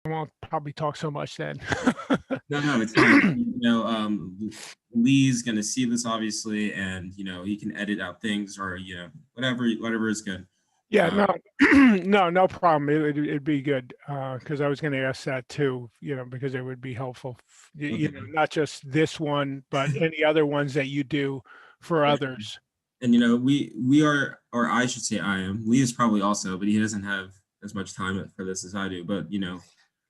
won't probably talk so much then. No, it's fine. Lee's gonna see this obviously, and he can edit out things or whatever is good. Yeah, Um, no, no problem. It'd be good, because I was going to ask that too, because it would be helpful, okay. not just this one, but any other ones that you do for For others. And we are, or I should say I am. Lee is probably also, but he doesn't have as much time for this as I do. But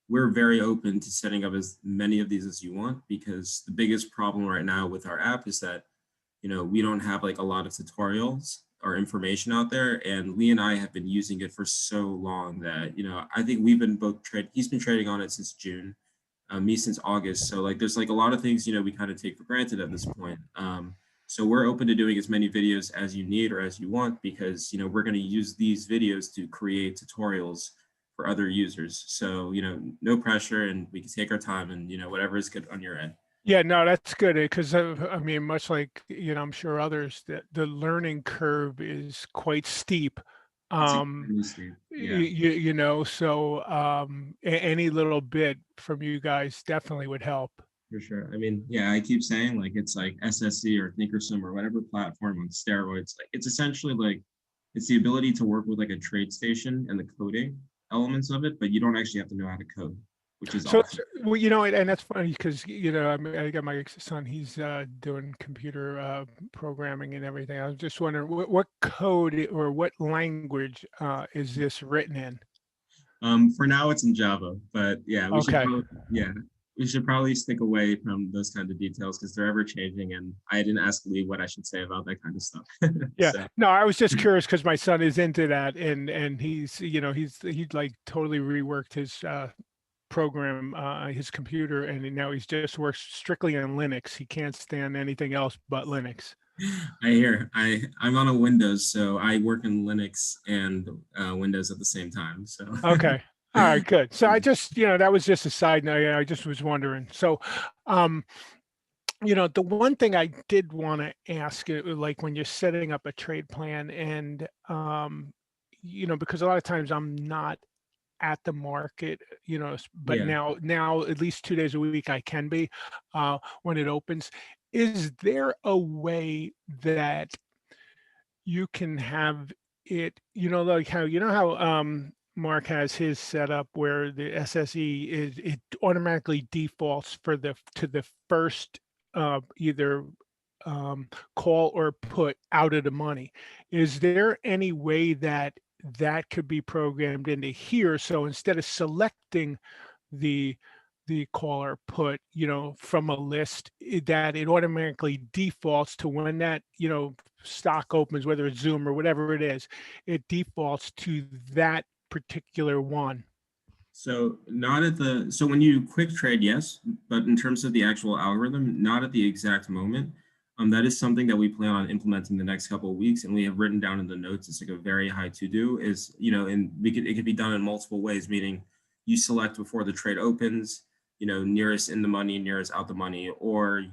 we're very open to setting up as many of these as you want, because the biggest problem right now with our app is that we don't have like a lot of tutorials or information out there. And Lee and I have been using it for so long that I think we've been both he's been trading on it since June, me since August. So like there's like a lot of things we kind of take for granted at this point. So we're open to doing as many videos as you need or as you want, because we're going to use these videos to create tutorials for other users. So no pressure, and we can take our time, and whatever is good on your end. Yeah, no, that's good, because I mean, much like, I'm sure others, that the learning curve is quite steep. It's Um, extremely steep. Yeah. so any little bit from you guys definitely would help. For sure. I mean, yeah, I keep saying like it's like SSC or Thinkorswim or whatever platform on steroids. Like it's essentially like it's the ability to work with like a trade station and the coding elements of it, but you don't actually have to know how to code, which is So, awesome. well, and that's funny because, I mean, I got my son, he's doing computer programming and everything. I was just wondering what code or what language is this written in? For now it's in Java, but yeah, Okay. we should probably stick away from those kinds of details because they're ever changing, and I didn't ask Lee what I should say about that kind of stuff. Yeah. So No, I was just curious because my son is into that, and he'd like totally reworked his program, his computer, and now he's just works strictly on Linux. He can't stand anything else but Linux. I'm on a Windows, so I work in Linux and Windows at the same time. So Okay. All right, good. So I just, that was just a side note. I just was wondering. So, um, the one thing I did want to ask, like when you're setting up a trade plan, and because a lot of times I'm not at the market, but yeah. now at least 2 days a week I can be when it opens. Is there a way that you can have it, like how Mark has his setup where the SSE is it automatically defaults to the first either call or put out of the money. Is there any way that that could be programmed into here? So instead of selecting the call or put, from a list, that it automatically defaults to when that, stock opens, whether it's Zoom or whatever it is, it defaults to that particular one. So not at the so when you quick trade, yes, but in terms of the actual algorithm, not at the exact moment. That is something that we plan on implementing the next couple of weeks, and we have written down in the notes. It's like a very high to do. Is and it could be done in multiple ways. Meaning, you select before the trade opens, nearest in the money, nearest out the money, or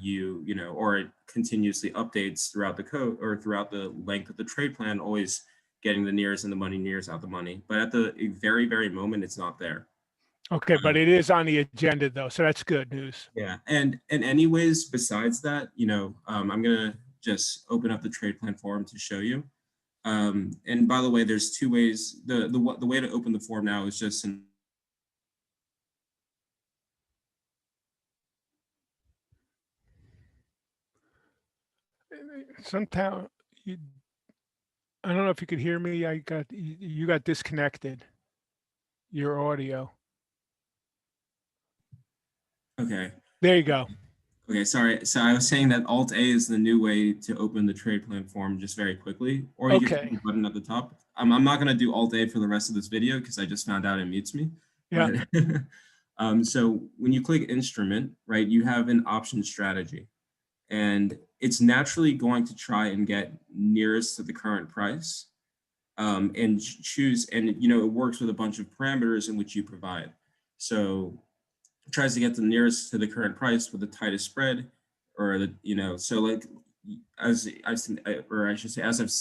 or it continuously updates throughout the code or throughout the length of the trade plan, always getting the nearest in the money, nearest out the money. But at the very, very moment, it's not there. Okay, but it is on the agenda though, so that's good news. Yeah, and anyways, besides that, I'm gonna just open up the trade plan form to show you. And by the way, there's two ways. The way to open the form now is just Sometime you, I don't know if you could hear me. You got disconnected. Your audio. okay. There you go. Okay, sorry. So I was saying that Alt A is the new way to open the trade plan form just very quickly, or you can click Okay. the button at the top. I'm not going to do Alt A for the rest of this video because I just found out it mutes me. Yeah. But so when you click instrument, right, you have an option strategy, and it's naturally going to try and get nearest to the current price, and choose, and it works with a bunch of parameters in which you provide. So tries to get the nearest to the current price with the tightest spread, or so like as I've seen, or I should say, as I've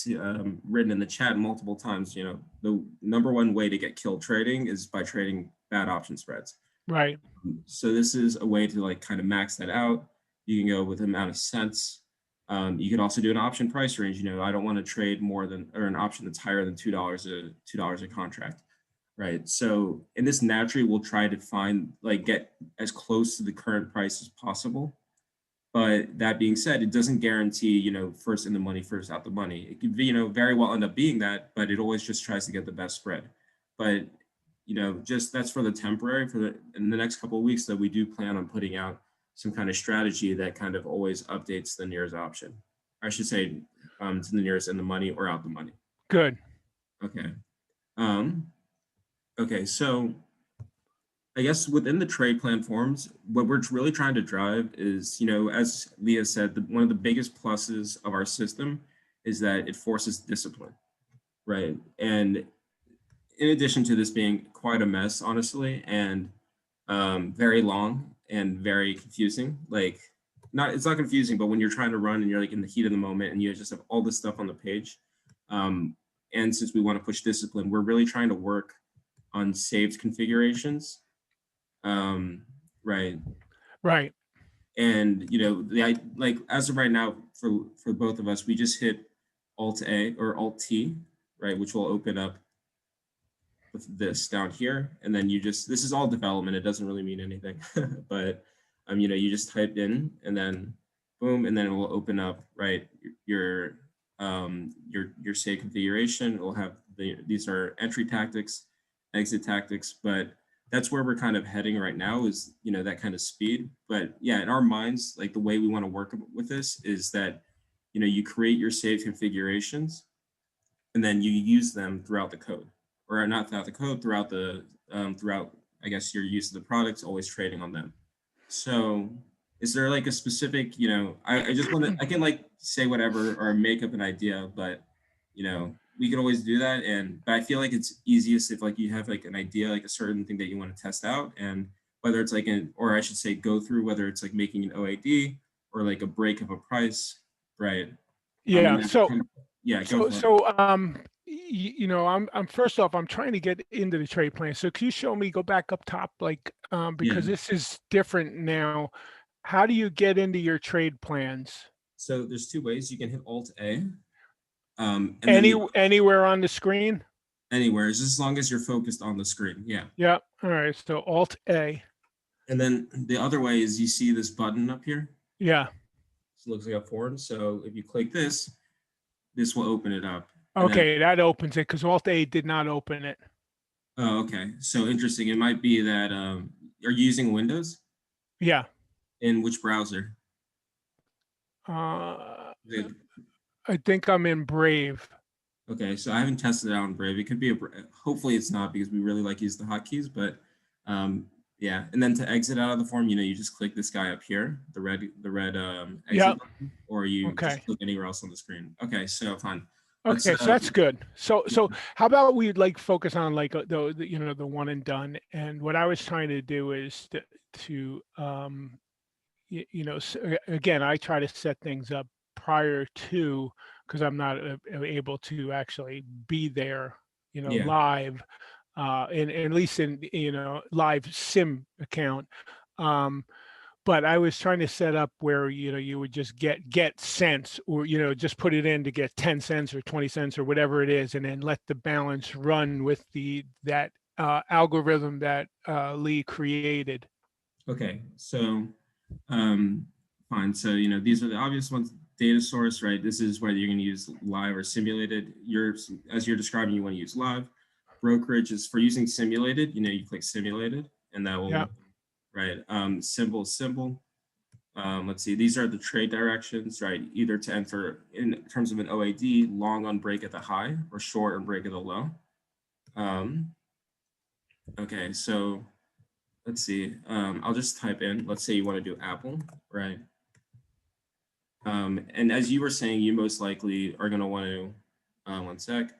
written in the chat multiple times, the number one way to get killed trading is by trading bad option spreads. Right. So this is a way to like kind of max that out. You can go with the amount of cents. You could also do an option price range. I don't want to trade more than, or an option that's higher than $2 a contract, right? So in this naturally, we'll try to find like get as close to the current price as possible. But that being said, it doesn't guarantee, first in the money, first out the money. It could be, very well end up being that, but it always just tries to get the best spread. But, just that's for the temporary, in the next couple of weeks that we do plan on putting out some kind of strategy that kind of always updates the nearest option. I should say to the nearest in the money or out the money. Good. Okay. Um, okay. So I guess within the trade plan forms, what we're really trying to drive is, as Leah said, one of the biggest pluses of our system is that it forces discipline, right? And in addition to this being quite a mess, honestly, and very long and very confusing, like it's not confusing, but when you're trying to run and you're like in the heat of the moment and you just have all this stuff on the page, and since we want to push discipline, we're really trying to work on saved configurations. Right. Right. And like as of right now, for both of us, we just hit Alt A or Alt T, right, which will open up this down here, and then this is all development. It doesn't really mean anything, but you just type in and then boom, and then it will open up, right, your save configuration. It will have these are entry tactics, exit tactics, but that's where we're kind of heading right now is, that kind of speed. But yeah, in our minds, like the way we want to work with this is that, you create your save configurations and then you use them throughout the code, or not throughout the code, throughout, I guess, your use of the products, always trading on them. So is there like a specific, I just want to, I can like say whatever or make up an idea, but, we can always do that. But I feel like it's easiest if like you have like an idea, like a certain thing that you want to test out, and whether it's like or I should say go through, whether it's like making an OAD or like a break of a price, right? And Yeah. then So, yeah, go so, for it. so, I'm first off, I'm trying to get into the trade plan. So can you show me, go back up top, like, Yeah. because this is different now. How do you get into your trade plans? So there's two ways. You can hit Alt A, and then Anywhere on the screen? anywhere, just as long as you're focused on the screen. Yeah. Yeah. All right. So Alt A. And then the other way is you see this button up here. Yeah. It looks like a form. So if you click this will open it up. And then, Okay, that opens it because Alt A did not open it. oh, okay. So interesting. It might be that are you using Windows? Yeah. In which browser? I think I'm in Brave. Okay, so I haven't tested it out on Brave. It could be hopefully it's not, because we really like use the hotkeys, but yeah. And then to exit out of the form, you just click this guy up here, the red exit button, or you just click anywhere else on the screen. Okay, so fine. Okay, so that's good. So how about we like focus on like the one and done. And what I was trying to do is to again, I try to set things up prior to, because I'm not able to actually be there, Yeah. live, in at least in live sim account. But I was trying to set up where you would just get cents, or just put it in to get 10 cents or 20 cents or whatever it is, and then let the balance run with that algorithm that Lee created. Okay, so fine. So these are the obvious ones. Data source, right? This is whether you're going to use live or simulated. As you're describing, you want to use live. Brokerage is for using simulated. You click simulated, and that will right. Symbol. Let's see. These are the trade directions, right? Either to enter in terms of an OAD, long on break at the high, or short on break at the low. Okay, so let's see. I'll just type in. Let's say you want to do Apple, right? And as you were saying, you most likely are going to want to, one sec,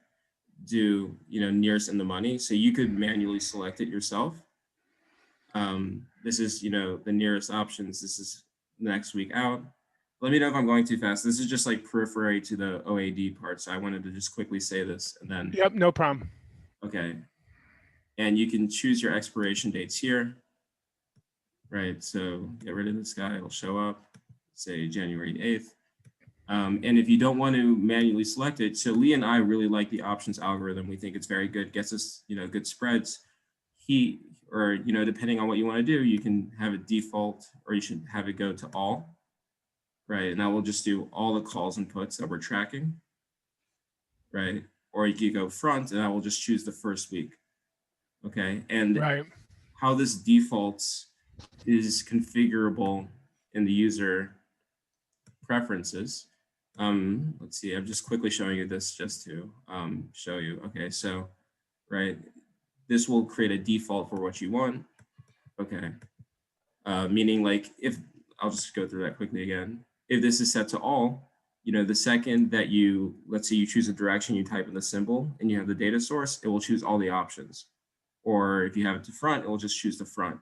do nearest in the money. So you could manually select it yourself. This is the nearest options. This is next week out. Let me know if I'm going too fast. This is just like periphery to the OAD part. So I wanted to just quickly say this, and then Yep, no problem. okay. And you can choose your expiration dates here. right? So get rid of this guy, it'll show up, say January 8th. And if you don't want to manually select it, so Lee and I really like the options algorithm. We think it's very good, gets us, good spreads. Or depending on what you want to do, you can have it default, or you should have it go to all, right? And that will just do all the calls and puts that we're tracking, right? Or you could go front, and I will just choose the first week, okay? And Right. how this defaults is configurable in the user preferences. Let's see, I'm just quickly showing you this just to show you. Okay, so, right, this will create a default for what you want. Okay, meaning like if, I'll just go through that quickly again. If this is set to all, the second that let's say you choose a direction, you type in the symbol and you have the data source, it will choose all the options. Or if you have it to front, it will just choose the front,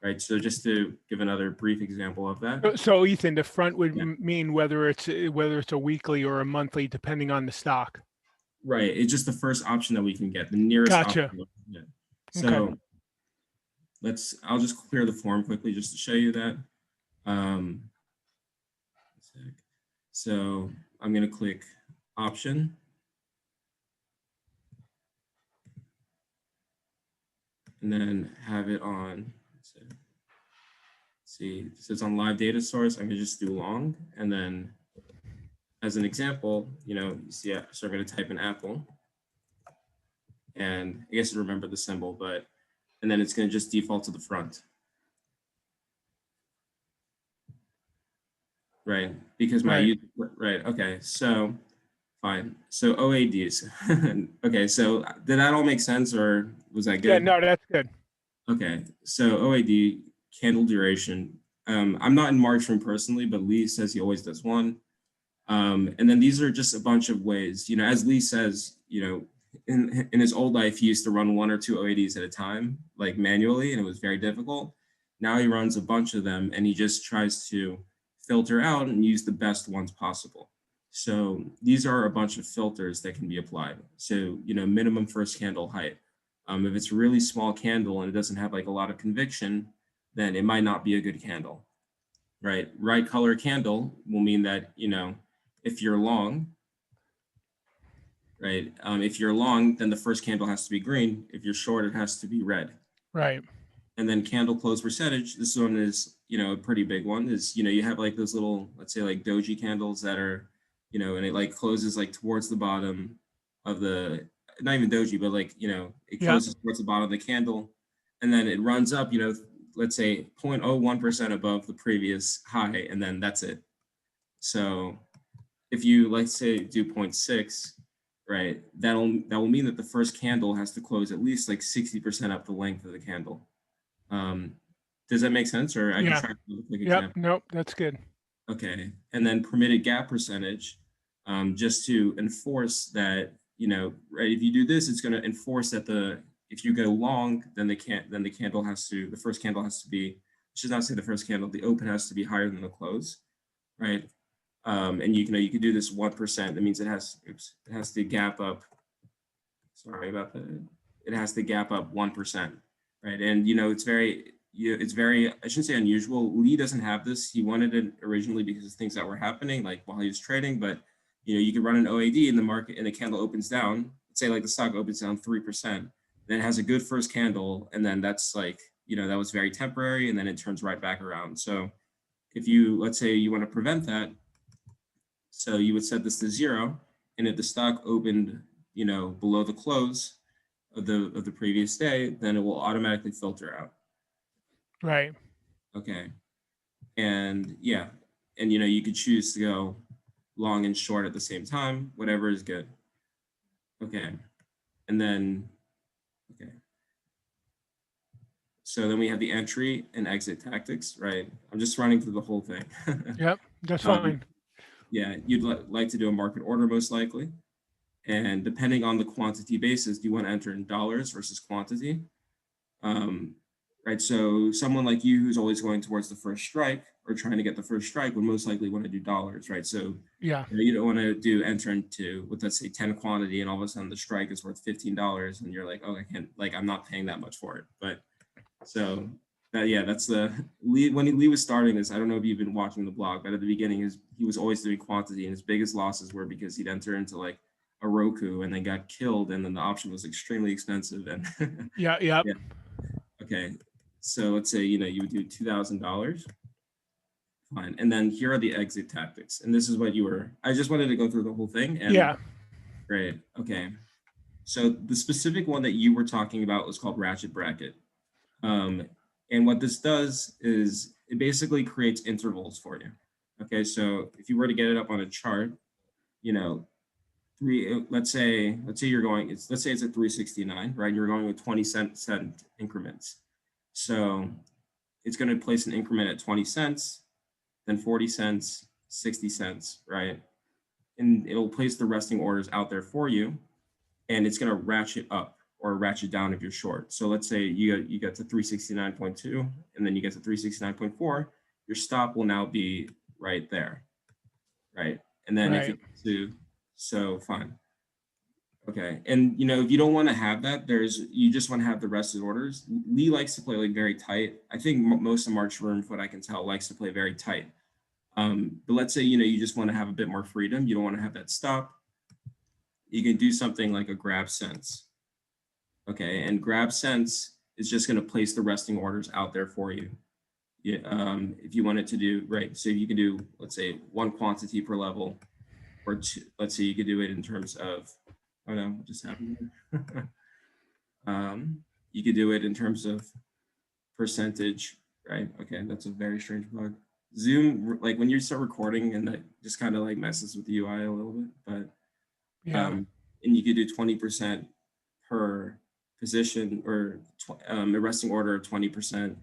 right? So just to give another brief example of that. So Ethan, the front would Yeah. mean whether it's a weekly or a monthly, depending on the stock. Right. It's just the first option that we can get, the nearest option Gotcha. that we can get. Okay. So I'll just clear the form quickly just to show you that. So I'm going to click option. And then have it on, let's see, it says on live data source. I'm going to just do long. And then as an example, you see, so I'm going to type in Apple. And I guess remember the symbol, and then it's going to just default to the front. Right, because Right. right, okay, so fine. So OADs. Okay, so did that all make sense, or was that Yeah. good? No, that's good. Okay, so OAD, candle duration. I'm not in Markstrom personally, but Lee says he always does one. And then these are just a bunch of ways, as Lee says, in his old life, he used to run 1 or 2 OADs at a time, like manually, and it was very difficult. Now he runs a bunch of them, and he just tries to filter out and use the best ones possible. So these are a bunch of filters that can be applied. So, minimum first candle height. If it's a really small candle and it doesn't have like a lot of conviction, then it might not be a good candle, right? Right color candle will mean that, if you're long, right? If you're long, then the first candle has to be green. If you're short, it has to be red. Right. And then candle close percentage. This one is, a pretty big one. Is, you have like those little, let's say like doji candles that are, and it like closes like towards the bottom of the, not even doji, but like, it Yeah. closes towards the bottom of the candle, and then it runs up, let's say 0.01% above the previous high, and then that's it. So if you, let's say, do 0.6, right, that will mean that the first candle has to close at least like 60% up the length of the candle. Does that make sense? Or I can Yeah. try a quick Yep. example. Nope. That's good. Okay, and then permitted gap percentage, just to enforce that, right, if you do this, it's going to enforce that if you go long, then the first candle has to be, should not say the first candle, the open has to be higher than the close, right? And you can do this 1%. That means it has to gap up. Sorry about that. It has to gap up 1%, right? And it's very, I shouldn't say unusual. Lee doesn't have this. He wanted it originally because of things that were happening, like while he was trading. But you could run an OAD in the market, and the candle opens down. Let's say like the stock opens down 3%. Then it has a good first candle, and then that's like, that was very temporary, and then it turns right back around. So if let's say you want to prevent that, so you would set this to 0, and if the stock opened, below the close of the previous day, then it will automatically filter out. Right. Okay, and yeah, and you could choose to go long and short at the same time, whatever is good. Okay, and then okay. So then we have the entry and exit tactics, right? I'm just running through the whole thing. Yep. That's fine. Yeah, you'd like to do a market order most likely. And depending on the quantity basis, do you want to enter in dollars versus quantity? Right, so someone like you who's always going towards the first strike or trying to get the first strike would most likely want to do dollars, right? So Yeah. you don't want to do enter into with, let's say, 10 quantity, and all of a sudden the strike is worth $15, and you're like, oh, I can't, like, I'm not paying that much for it. But so Yeah, that's the Lee. When Lee was starting this, I don't know if you've been watching the blog, but at the beginning, he was always doing quantity, and his biggest losses were because he'd enter into like a Roku and then got killed, and then the option was extremely expensive. And Yeah, yep. yeah, okay. So let's say you would do $2,000, fine, and then here are the exit tactics, and this is what you were. I just wanted to go through the whole thing, and Yeah. great, okay. So the specific one that you were talking about was called ratchet bracket. Um, and what this does is it basically creates intervals for you. Okay, so if you were to get it up on a chart, you know, let's say you're going, let's say it's at 369, right? You're going with 20 cent increments. So it's going to place an increment at 20 cents, then 40 cents, 60 cents, right? And it'll place the resting orders out there for you, and it's going to ratchet up or ratchet down if you're short. So let's say you get to 369.2 and then you get to 369.4, your stop will now be right there, right? And then if you Right. get to, so fine. Okay. And if you don't want to have that, you just want to have the rested orders. Lee likes to play like very tight. I think most of Mark's room, what I can tell, likes to play very tight. But let's say you just want to have a bit more freedom. You don't want to have that stop. You can do something like a grab sense. Okay, and grab sense is just going to place the resting orders out there for you. Yeah, if you wanted to do right, so you can do, let's say, one quantity per level, or two, let's say you could do it in terms of, oh no, what just happened here? You could do it in terms of percentage, right? Okay, that's a very strange bug. Zoom, like when you start recording, and that just kind of like messes with the UI a little bit, but Yeah. and you could do 20% per position, or a resting order of 20%,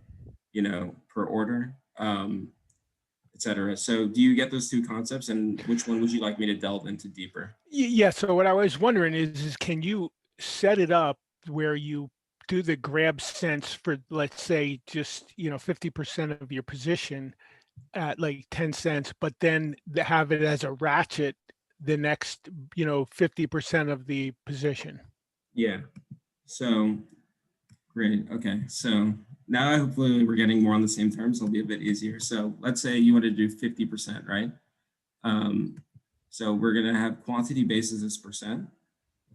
per order, etc. So do you get those two concepts, and which one would you like me to delve into deeper? Yeah. So what I was wondering is can you set it up where you do the grab sense for, let's say, just 50% of your position at like 10 cents, but then have it as a ratchet the next 50% of the position. Yeah. So great. Okay. So now hopefully we're getting more on the same terms. It'll be a bit easier. So let's say you want to do 50%, right? Um, so we're gonna have quantity basis as percent.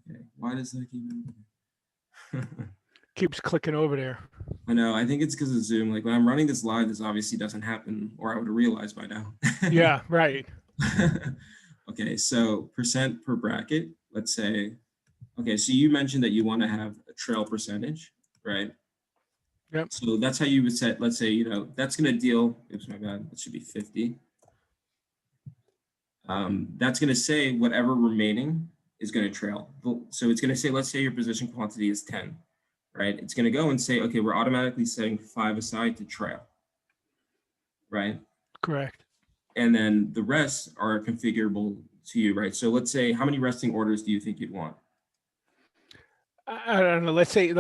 Okay. Why does that keep? Keeps clicking over there. I know. I think it's because of Zoom. Like when I'm running this live, this obviously doesn't happen, or I would have realized by now. Yeah, right. Okay, so percent per bracket. Let's say. Okay, so you mentioned that you want to have a trail percentage, right? Yep. So that's how you would set. Let's say that's going to deal. Oops, my bad. It should be 50. That's going to say whatever remaining is going to trail. So it's going to say, let's say your position quantity is 10, right? It's going to go and say, okay, we're automatically setting 5 aside to trail, right? Correct. And then the rest are configurable to you, right? So let's say, how many resting orders do you think you'd want? I don't know. Let's say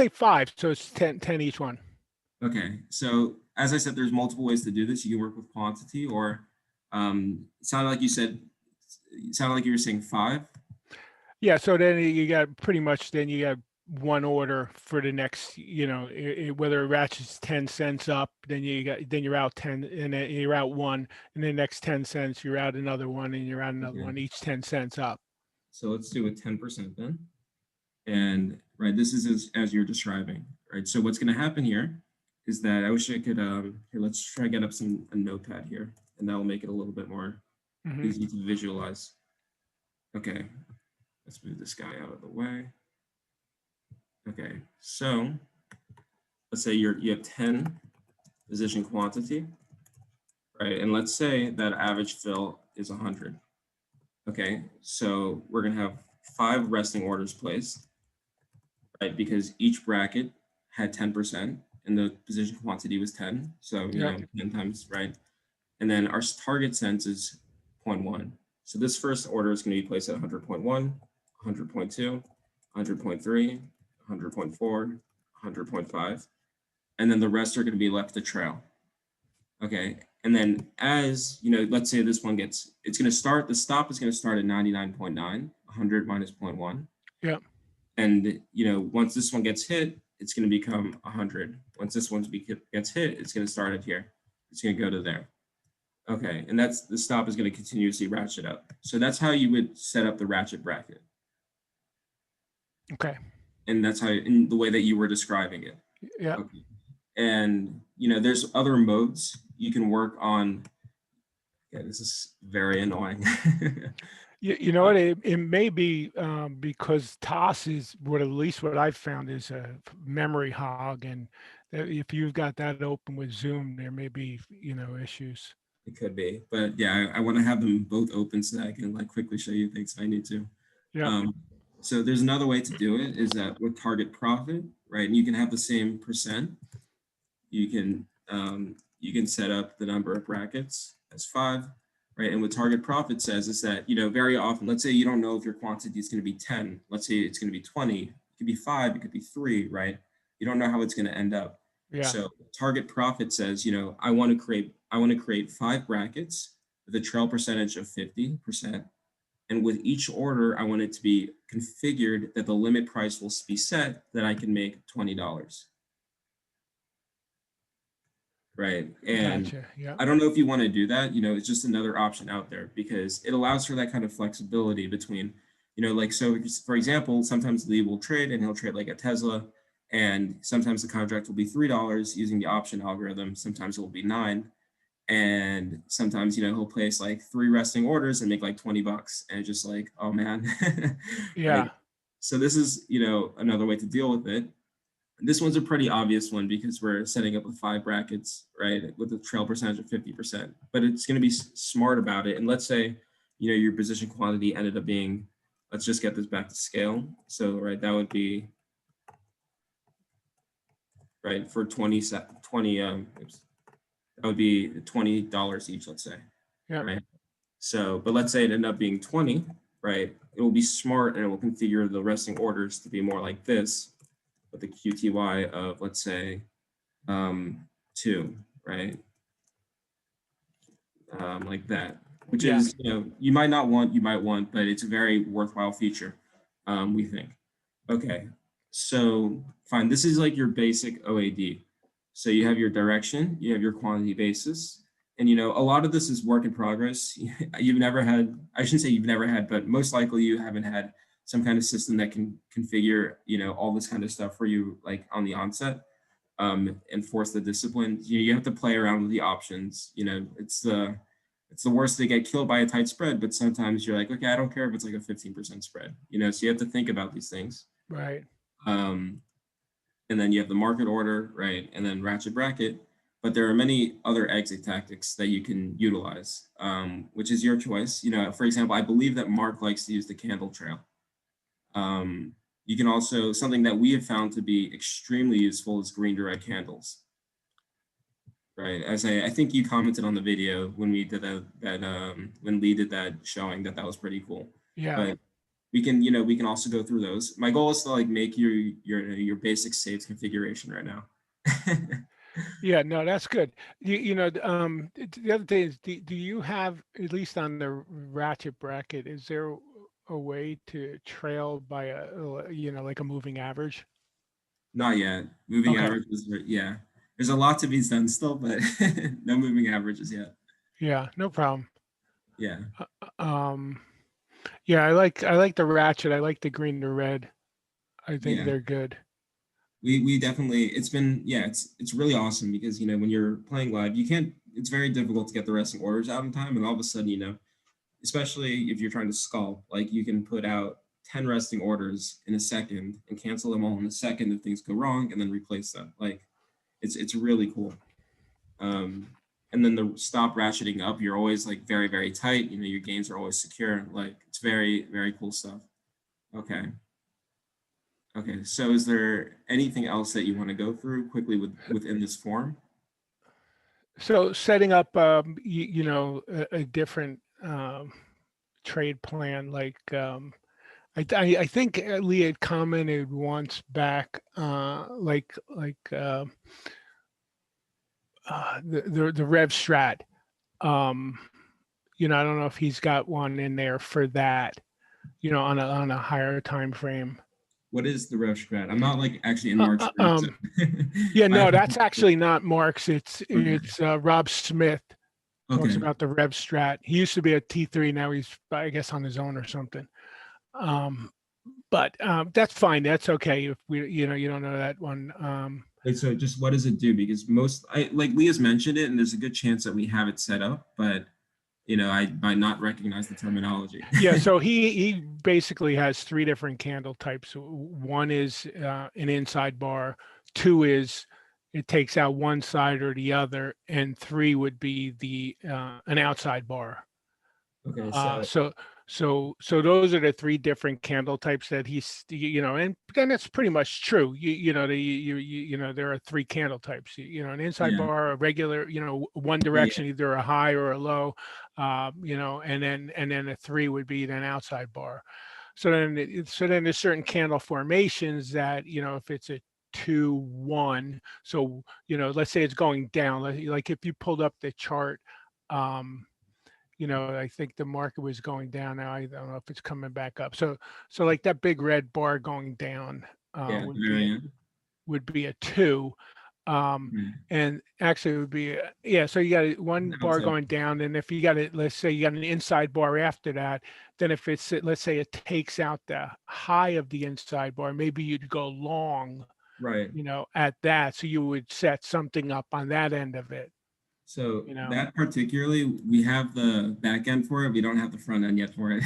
5. So it's 10 each one. Okay, so as I said, there's multiple ways to do this. You can work with quantity, or it sounded like you were saying 5. Yeah. So then you got pretty much, then you got one order for the next, whether it ratchets 10 cents up, then you're out 10, and then you're out one, and the next 10 cents, you're out another one, and you're out another Okay, one, each 10 cents up. so let's do a 10% then. And right, this is as you're describing, right? So what's going to happen here is that I wish I could, here, let's try to get up a notepad here, and that will make it a little bit more Hmm. easy to visualize. Okay, let's move this guy out of the way. Okay, so let's say you have 10 position quantity, right? And let's say that average fill is 100. Okay, so we're gonna have 5 resting orders placed, right? Because each bracket had 10% and the position quantity was 10. So, Yep. 10 times, right? And then our target sense is 0.1. So this first order is going to be placed at 100.1, 100.2, 100.3, 100.4, 100.5. And then the rest are going to be left to trail. Okay. And then let's say this one it's going to start, the stop is going to start at 99.9, 100 minus 0.1. Yep. And, once this one gets hit, it's going to become 100. Once this one gets hit, it's going to start at here. It's going to go to there. Okay, and that's the stop is going to continuously ratchet up. So that's how you would set up the ratchet bracket. Okay. And that's how, in the way that you were describing it. Yeah. Okay. And, there's other modes you can work on. Yeah, this is very annoying. You know what? It may be because TOS is at least what I've found is a memory hog, and if you've got that open with Zoom, there may be issues. It could be, but yeah, I want to have them both open so that I can quickly show you things if I need to. Yeah. So there's another way to do it is that with target profit, right? And you can have the same percent. You can set up the number of brackets as 5, right? And what target profit says is that, very often, let's say you don't know if your quantity is going to be 10, let's say it's going to be 20, it could be 5, it could be 3, right? You don't know how it's going to end up. Yeah. So target profit says, I want to create 5 brackets with a trail percentage of 50%. And with each order, I want it to be configured that the limit price will be set that I can make $20. Right. And Gotcha. Yeah. I don't know if you want to do that. It's just another option out there because it allows for that kind of flexibility between, so for example, sometimes Lee will trade and he'll trade like a Tesla. And sometimes the contract will be $3 using the option algorithm. Sometimes it will be 9. And sometimes, he'll place like 3 resting orders and make like $20. And just like, oh man. Yeah. Right. So this is, another way to deal with it. This one's a pretty obvious one because we're setting up with 5 brackets, right, with a trail percentage of 50%. But it's going to be smart about it. And let's say, your position quantity ended up being, let's just get this back to scale. So, right, that would be, right, for 20, that would be $20 each, let's say. Yeah. Right. So, but let's say it ended up being 20, right? It will be smart and it will configure the resting orders to be more like this, with the QTY of, let's say, 2, right? Like that, which is, you might not want, you might want, but it's a very worthwhile feature, we think. Okay, so fine, this is like your basic OAD. So you have your direction, you have your quantity basis, and a lot of this is work in progress. You've never had, I shouldn't say you've never had, but most likely you haven't had some kind of system that can configure, all this kind of stuff for you, like on the onset, and force the discipline. You have to play around with the options. It's the worst to get killed by a tight spread, but sometimes you're like, okay, I don't care if it's like a 15% spread. So you have to think about these things. Right. And then you have the market order, right, and then ratchet bracket. But there are many other exit tactics that you can utilize, which is your choice. For example, I believe that Mark likes to use the candle trail. You can also, something that we have found to be extremely useful is green to red candles. Right, as I think you commented on the video when we did when Lee did that, showing that was pretty cool. Yeah. But we can also go through those. My goal is to make your basic saves configuration right now. Yeah, no, that's good. The other thing is, do you have, at least on the ratchet bracket, is there a way to trail by like a moving average? Not yet. Moving Okay. averages, yeah. There's a lot to be done still, but no moving averages yet. Yeah, no problem. Yeah. Yeah, I like the ratchet. I like the green to red. I think Yeah. they're good. We definitely, it's really awesome because when you're playing live, it's very difficult to get the resting orders out in time, and all of a sudden, especially if you're trying to scalp, like you can put out 10 resting orders in a second and cancel them all in a second if things go wrong, and then replace them. Like it's really cool. And then the stop ratcheting up, you're always like very, very tight. Your gains are always secure. Like it's very, very cool stuff. Okay. Okay. So is there anything else that you want to go through quickly within this form? So setting up, a different trade plan, like I think Lee had commented once back, the Rev Strat. I don't know if he's got one in there for that, on a higher time frame. What is the Rev Strat? I'm not like actually in Uh, Mark's uh, group, so um, yeah, I no, that's actually not Mark's. okay. It's Rob Smith talks Okay. about the Rev Strat. He used to be a T3, now he's I guess on his own or something. But that's fine. That's okay if you don't know that one. Wait, so just what does it do? Because most I like Leah's mentioned it, and there's a good chance that we have it set up, but I might not recognize the terminology. Yeah, so he basically has three different candle types. One is an inside bar, two is it takes out one side or the other, and three would be the an outside bar. Okay, Uh, so so so those are the three different candle types that and then it's pretty much true. There are three candle types. An inside yeah, bar, a regular, one yeah, direction, either a high or a low, and then a three would be an outside bar. So then there's certain candle formations that, if it's a 2-1, so let's say it's going down, like if you pulled up the chart, um, I think the market was going down. Now I don't know if it's coming back up. So like that big red bar going down yeah, at the would very be end. a two. Right. And actually it would be yeah. So you got one bar Outside. going down, and if you got it, let's say you got an inside bar after that, then if it's let's say it takes out the high of the inside bar, maybe you'd go long, Right. at that. So you would set something up on that end of it, So you know. that particularly, we have the back end for it. We don't have the front end yet for it.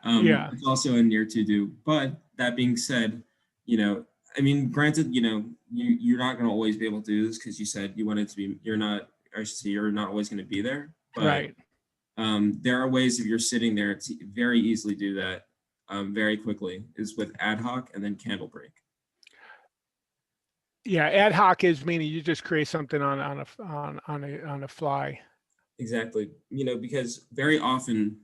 Yeah. It's also in near to do. But that being said, you know, I mean, granted, you're not going to always be able to do this because you said you wanted to be. You're not. I should say you're not always going to be there. But Right. there are ways if you're sitting there to very easily do that very quickly. Is with ad hoc and then candle break. Yeah, ad hoc is meaning you just create something on a fly. Exactly. Because very often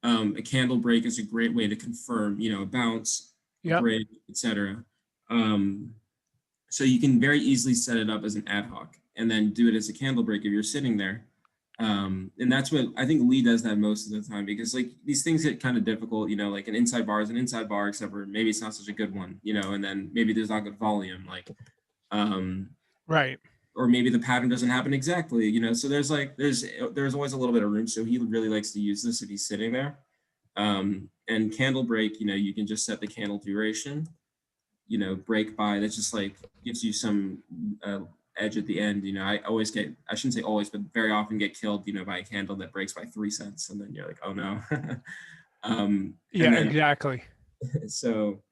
a candle break is a great way to confirm, a bounce, a Yep. break, etc. Um, so you can very easily set it up as an ad hoc and then do it as a candle break if you're sitting there. And that's what I think Lee does that most of the time because like these things get kind of difficult, like an inside bar is an inside bar, except for maybe it's not such a good one, and then maybe there's not good volume. Um, Right. or maybe the pattern doesn't happen exactly, so there's always a little bit of room. So he really likes to use this if he's sitting there. And candle break, you can just set the candle duration, break by. That's just like gives you some edge at the end. I shouldn't say always, but very often get killed, by a candle that breaks by 3 cents, and then you're like, oh no. And Yeah, then exactly. so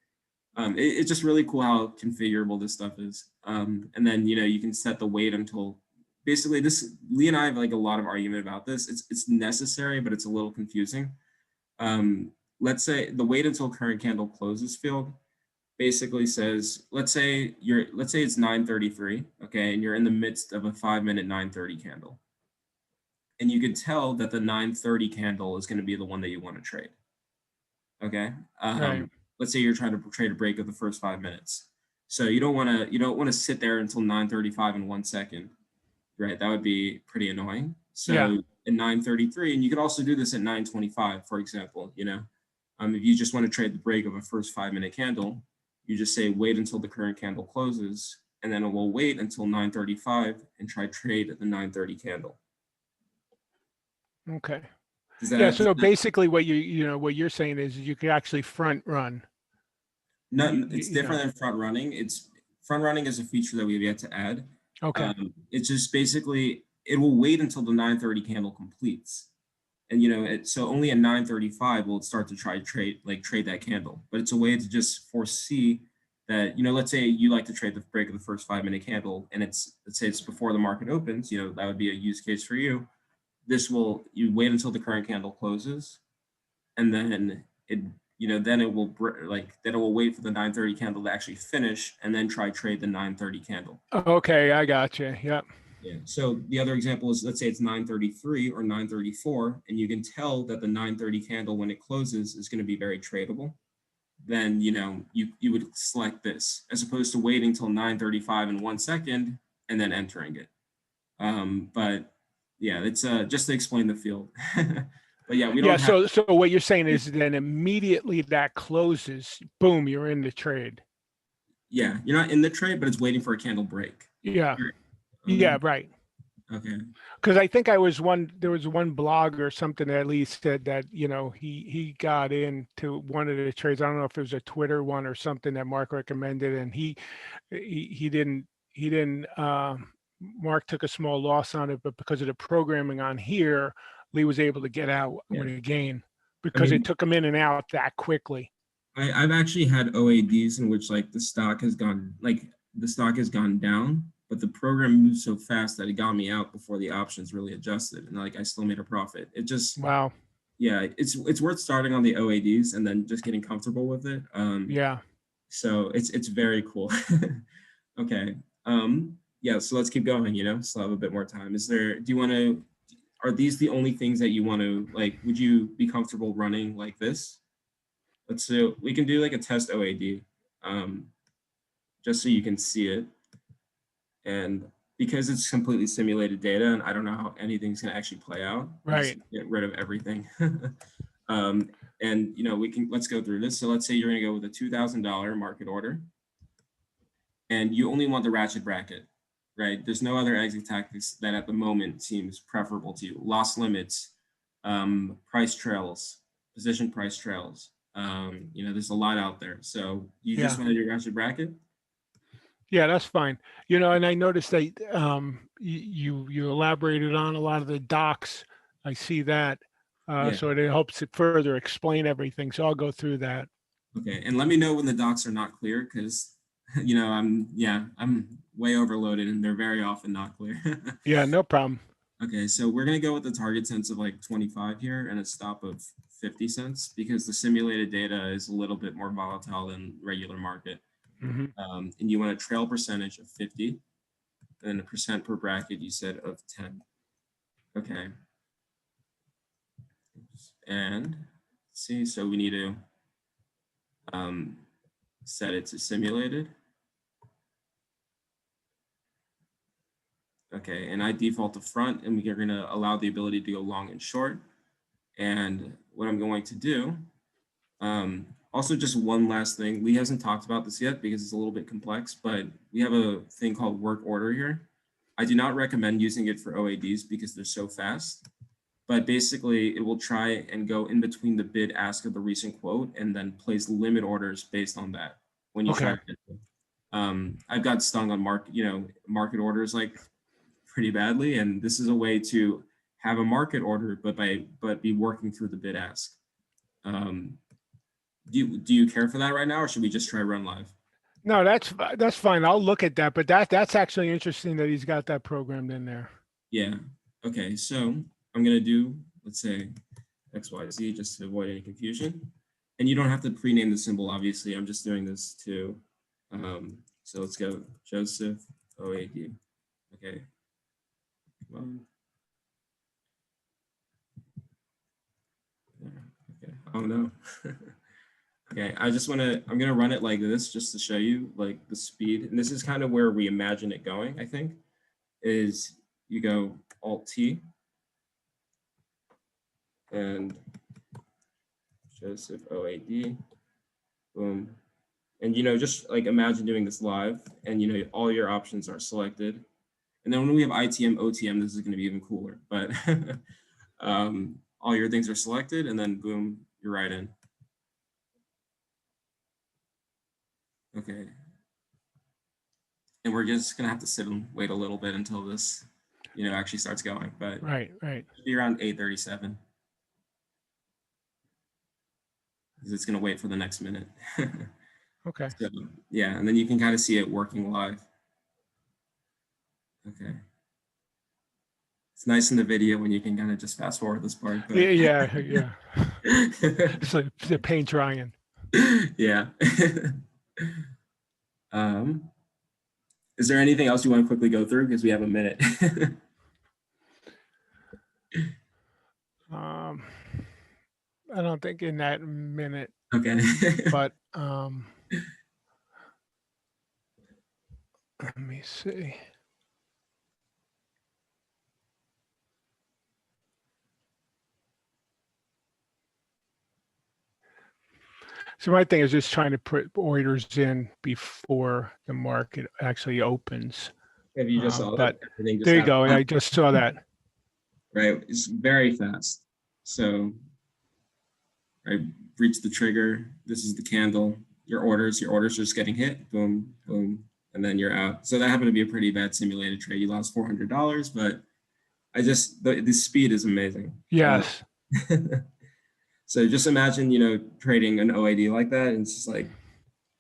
it's just really cool how configurable this stuff is. And then you can set the wait until basically this. Lee and I have like a lot of argument about this. It's necessary, but it's a little confusing. Let's say the wait until current candle closes field basically says, let's say it's 9:33, okay, and you're in the midst of a 5-minute 9:30 candle, and you can tell that the 9:30 candle is going to be the one that you want to trade. Okay. Right. Let's say you're trying to trade a break of the first 5 minutes. So you don't want to sit there until 9:35 in 1 second, right? That would be pretty annoying. Yeah. So at 9:33, and you could also do this at 9:25, for example, if you just want to trade the break of a first 5-minute candle, you just say wait until the current candle closes, and then it will wait until 9:35 and try trade at the 9:30 candle. Okay. Does Yeah. that, So basically, what you're saying is you could actually front run. no, You, you, it's you know. different than front running. It's front running is a feature that we have yet to add. Okay. It's just basically it will wait until the 9:30 candle completes, and so only at 9:35 will it start to trade that candle. But it's a way to just foresee that let's say you like to trade the break of the first 5-minute candle, and let's say it's before the market opens. That would be a use case for you. You wait until the current candle closes, and then then it will wait for the 9:30 candle to actually finish, and then try trade the 9:30 candle. Okay, I got you. Yep. Yeah. So the other example is, let's say it's 9:33 or 9:34, and you can tell that the 9:30 candle when it closes is going to be very tradable. Then you would select this as opposed to waiting till 9:35 in 1 second and then entering it. But yeah, it's just to explain the field. But yeah, we Yeah. don't have. So what you're saying is then immediately that closes, boom, you're in the trade. Yeah, you're not in the trade, but it's waiting for a candle break. Yeah. You're- Yeah. Right. Okay. Because I think there was one blog or something that at least said that, he got into one of the trades. I don't know if it was a Twitter one or something that Mark recommended, and he didn't Mark took a small loss on it, but because of the programming on here, Lee was able to get out Yeah. with a gain I because it mean, took him in and out that quickly. I've actually had OADs in which like the stock has gone down, but the program moved so fast that it got me out before the options really adjusted, and like I still made a profit. It just Wow. yeah, it's worth starting on the OADs and then just getting comfortable with it. Yeah. So it's very cool. Okay. Yeah, so let's keep going, still have a bit more time. Are these the only things that you want to like, would you be comfortable running like this? We can do like a test OAD, um, just so you can see it. And because it's completely simulated data and I don't know how anything's gonna actually play out, I just Right. get rid of everything. um, and let's go through this. So let's say you're gonna go with a $2,000 market order and you only want the ratchet bracket, right? There's no other exit tactics that at the moment seems preferable to you. Loss limits, price trails, position price trails. There's a lot out there. So you just Yeah. want to do ratchet bracket? Yeah, that's fine. And I noticed that you elaborated on a lot of the docs. I see that. Yeah. So it helps it further explain everything. So I'll go through that. Okay. And let me know when the docs are not clear because I'm way overloaded and they're very often not clear. Yeah, no problem. Okay, so we're gonna go with the target cents of like 25 here and a stop of 50 cents because the simulated data is a little bit more volatile than regular market. Hmm. And you want a trail percentage of 50 and a percent per bracket you said of 10. Okay. And let's see, so we need to um, set it to simulated. Okay, and I default to front and we're gonna allow the ability to go long and short. And what I'm going to do, also just one last thing, Lee hasn't talked about this yet because it's a little bit complex, but we have a thing called work order here. I do not recommend using it for OADs because they're so fast, but basically it will try and go in between the bid ask of the recent quote and then place limit orders based on that when you try Okay. to bid them. I've got stung on market orders like pretty badly, and this is a way to have a market order, but be working through the bid ask. Um, do you care for that right now, or should we just try run live? No, that's fine. I'll look at that. But that's actually interesting that he's got that programmed in there. Yeah. Okay. So I'm gonna do, let's say, XYZ just to avoid any confusion. And you don't have to pre-name the symbol. Obviously, I'm just doing this to. So let's go Joseph OAD. Okay. Come on. Okay. Oh no. Okay, I'm gonna run it like this just to show you like the speed. And this is kind of where we imagine it going, I think, is you go Alt T and Joseph OAD, boom. And just like imagine doing this live and all your options are selected. And then when we have ITM, OTM, this is gonna be even cooler. But all your things are selected and then boom, you're right in. Okay. And we're just gonna have to sit and wait a little bit until this, actually starts going. But Right. Right. it'll be around 8:37 because it's gonna wait for the next minute. Okay. So yeah, and then you can kind of see it working live. Okay. It's nice in the video when you can kind of just fast forward this part, but Yeah. Yeah. Yeah. It's like the paint drying. yeah. um, is there anything else you want to quickly go through because we have a minute? Um, I don't think in that minute, Okay. but let me see. So my thing is just trying to put orders in before the market actually opens. If you just saw it, But everything just there you go. happened, I just saw that. right? It's very fast. So I reach the trigger. This is the candle. Your orders are just getting hit. Boom, boom, and then you're out. So that happened to be a pretty bad simulated trade. You lost $400, but the speed is amazing. Yes. So just imagine, trading an OID like that, and it's just like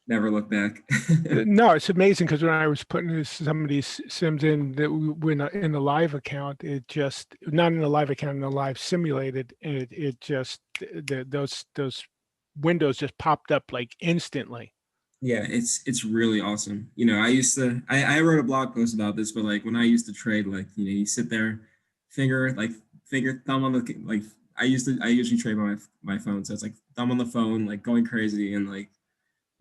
never look back. No, it's amazing because when I was putting some of these sims in that we in the live account, it just not in the live account, in the live simulated, it just those windows just popped up like instantly. Yeah, it's really awesome. I wrote a blog post about this, but like when I used to trade, like you sit there, finger thumb on the like I usually trade by my phone, so it's like thumb on the phone, like going crazy, and like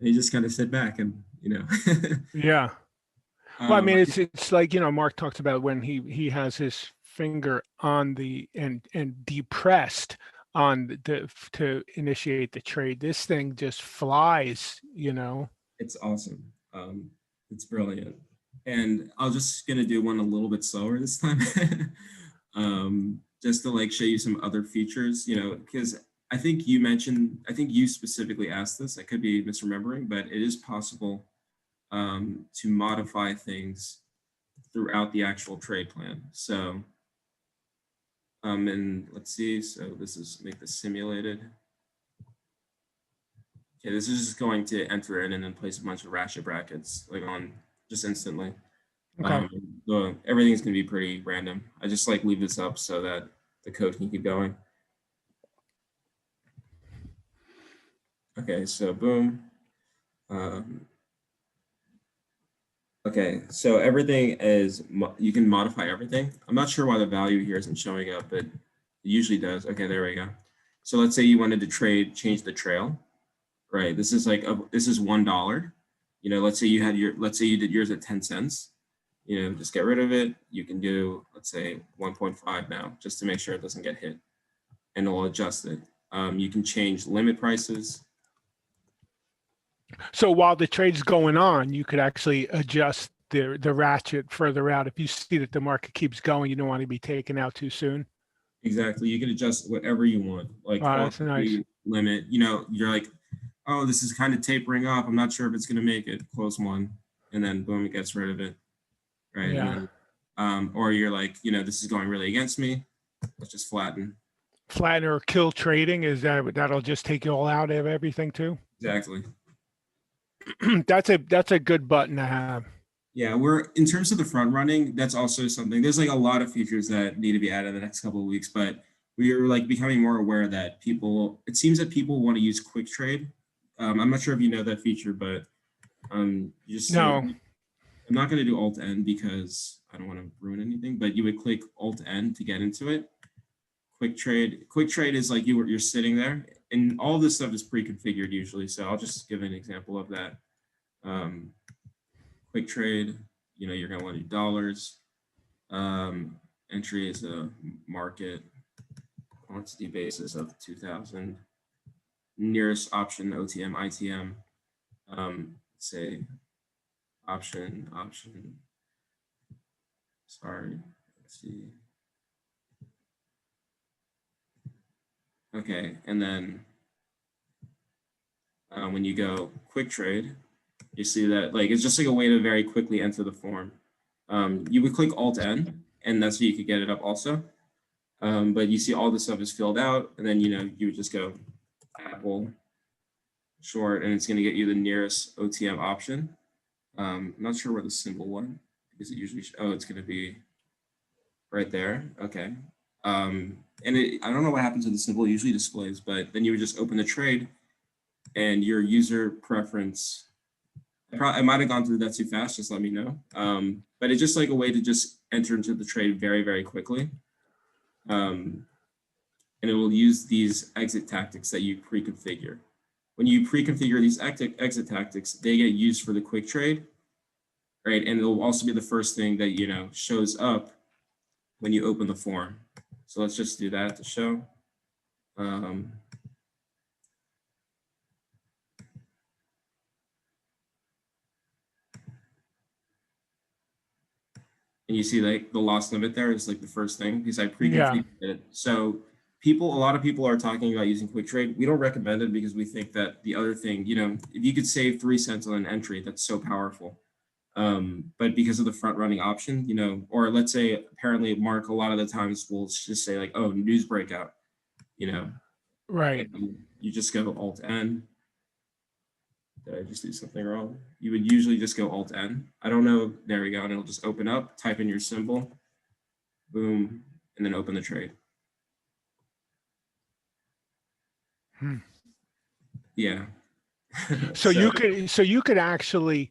you just kind of sit back and Yeah. Well, I mean, I it's like, Mark talks about when he has his finger on the and depressed on the to initiate the trade. This thing just flies. It's awesome. It's brilliant. And I'll just gonna do one a little bit slower this time. Just to like show you some other features, because I think you specifically asked this. I could be misremembering, but it is possible to modify things throughout the actual trade plan. So, and let's see. So this is make this simulated. Okay, this is just going to enter in and then place a bunch of ratchet brackets like on just instantly. Okay. Everything's gonna be pretty random. I just like leave this up so that the code can keep going. Okay, so boom. Okay, so everything is, you can modify everything. I'm not sure why the value here isn't showing up, but it usually does. Okay, there we go. So let's say you wanted to change the trail, right? This is this is $1. Let's say you did yours at 10 cents. Just get rid of it. You can do, let's say 1.5 now, just to make sure it doesn't get hit, and it'll adjust it. You can change limit prices. So while the trade's going on, you could actually adjust the ratchet further out. If you see that the market keeps going, you don't want to be taken out too soon. Exactly. You can adjust whatever you want, like That's nice. limit. You're like, oh, this is kind of tapering off. I'm not sure if it's going to make it. Close one, and then boom, it gets rid of it. Right. Yeah. And then, or you're like, this is going really against me. Let's just flatten. Flatten or kill trading that'll just take you all out of everything too. Exactly. That's a good button to have. Yeah, we're in terms of the front running, that's also something. There's like a lot of features that need to be added in the next couple of weeks, but we are like becoming more aware that it seems that people want to use quick trade. I'm not sure if you know that feature, but you just No. I'm not going to do Alt N because I don't want to ruin anything, but you would click Alt N to get into it. Quick trade is like you're sitting there, and all this stuff is pre-configured usually. So I'll just give an example of that. Quick trade, you're going to want to do dollars. Entry is a market quantity basis of 2,000. Nearest option OTM ITM. Say option. Sorry, let's see. Okay, and then when you go quick trade, you see that like it's just like a way to very quickly enter the form. You would click Alt N, and that's so you could get it up also. But you see all this stuff is filled out, and then you would just go Apple short, and it's going to get you the nearest OTM option. I'm not sure where the symbol went because it usually it's going to be right there. Okay. And I don't know what happens to the symbol. It usually displays, but then you would just open the trade, and your user preference. I might have gone through that too fast. Just let me know. But it's just like a way to just enter into the trade very, very quickly. And it will use these exit tactics that you pre-configure. When you pre-configure these exit tactics, they get used for the quick trade, right? And it'll also be the first thing that shows up when you open the form. So let's just do that to show. and you see like the loss limit there is like the first thing because I Yeah. pre-configured it. So a lot of people are talking about using quick trade. We don't recommend it because we think that the other thing, if you could save 3 cents on an entry, that's so powerful. But because of the front running option, or let's say apparently Mark a lot of the times will just say like, oh, news breakout, you know, Right. and you just go Alt N. Did I just do something wrong? You would usually just go Alt N. I don't know. There we go. And it'll just open up, type in your symbol, boom, and then open the trade. Hmm. Yeah. So So you could actually,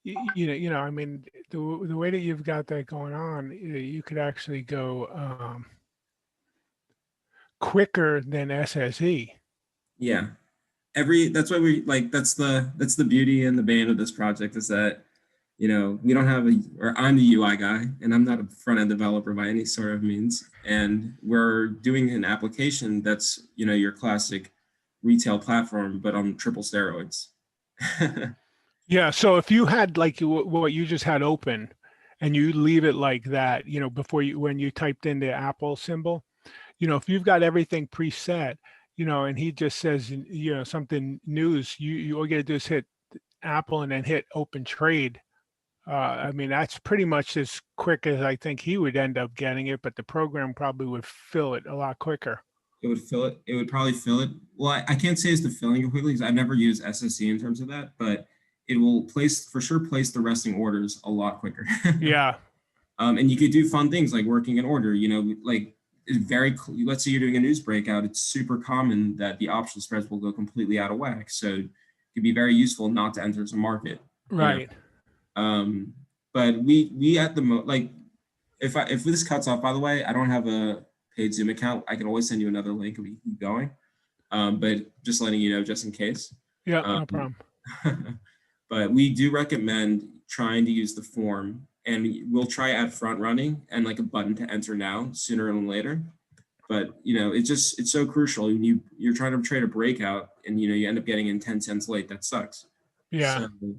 I mean, the way that you've got that going on, you could actually go quicker than SSE. yeah, that's why we like that's the beauty and the bane of this project is that we don't have or I'm the UI guy and I'm not a front end developer by any sort of means, and we're doing an application that's your classic retail platform but on triple steroids. Yeah. So if you had like what you just had open, and you leave it like that, before when you typed in the Apple symbol, if you've got everything preset, and he just says, something news, you all you gotta do is hit Apple and then hit open trade. I mean, that's pretty much as quick as I think he would end up getting it, but the program probably would fill it a lot quicker. It would fill it. It would probably fill it. Well, I can't say it's the filling completely because I've never used SSC in terms of that, but it will place the resting orders a lot quicker. Yeah, And you could do fun things like working an order, like it's let's say you're doing a news breakout. It's super common that the option spreads will go completely out of whack. So it could be very useful not to enter some market, you know. right. Um, but we at the like if this cuts off, by the way, I don't have a paid Zoom account. I can always send you another link and we can keep going. But just letting you know, just in case. Yeah, Um, no problem. but we do recommend trying to use the form, and we'll try add front running and like a button to enter now sooner than later. But it's so crucial when you're trying to trade a breakout and you end up getting in 10 cents late. That sucks. Yeah. So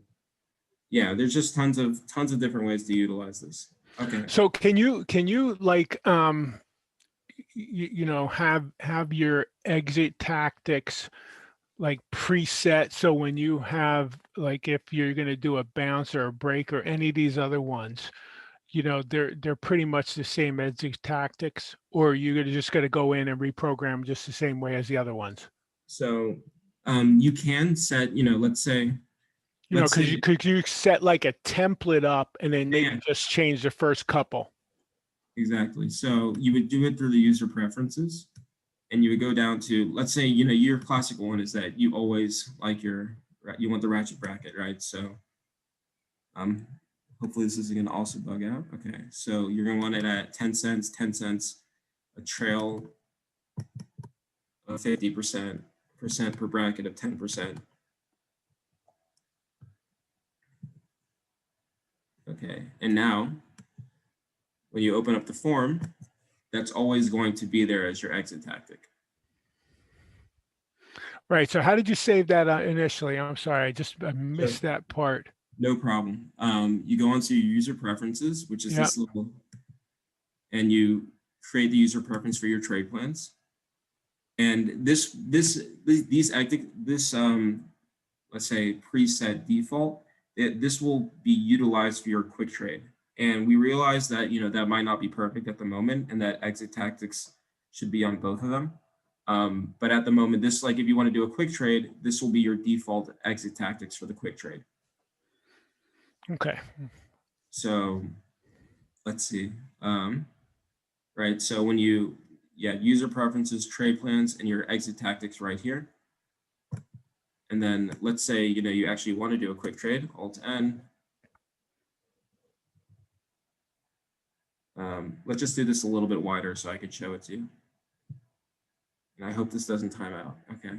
yeah, there's just tons of different ways to utilize this. Okay. So can you like have your exit tactics like preset, so when you have like if you're going to do a bounce or a break or any of these other ones, they're pretty much the same exit tactics, or you're just going to go in and reprogram just the same way as the other ones? So you can set, let's Because say, you set like a template up and then maybe yeah, just change the first couple. exactly. So you would do it through the user preferences, and you would go down to, let's say, your classical one is that you always like you want the ratchet bracket, right? So um, hopefully this isn't going to also bug out. Okay, so you're going to want it at 10 cents, 10 cents, a trail of 50% per bracket of 10%. Okay, and now when you open up the form, that's always going to be there as your exit tactic. Right. So how did you save that initially? I'm sorry, I So missed that part. no problem. You go onto your user preferences, which is Yeah. this little, and you create the user preference for your trade plans. And these let's say preset default, this will be utilized for your quick trade. And we realize that that might not be perfect at the moment, and that exit tactics should be on both of them. But at the moment, this like if you want to do a quick trade, this will be your default exit tactics for the quick trade. Okay. So let's see. Right. So when user preferences, trade plans, and your exit tactics right here. And then let's say, you actually want to do a quick trade, Alt N. Let's just do this a little bit wider so I could show it to you. And I hope this doesn't time out. Okay.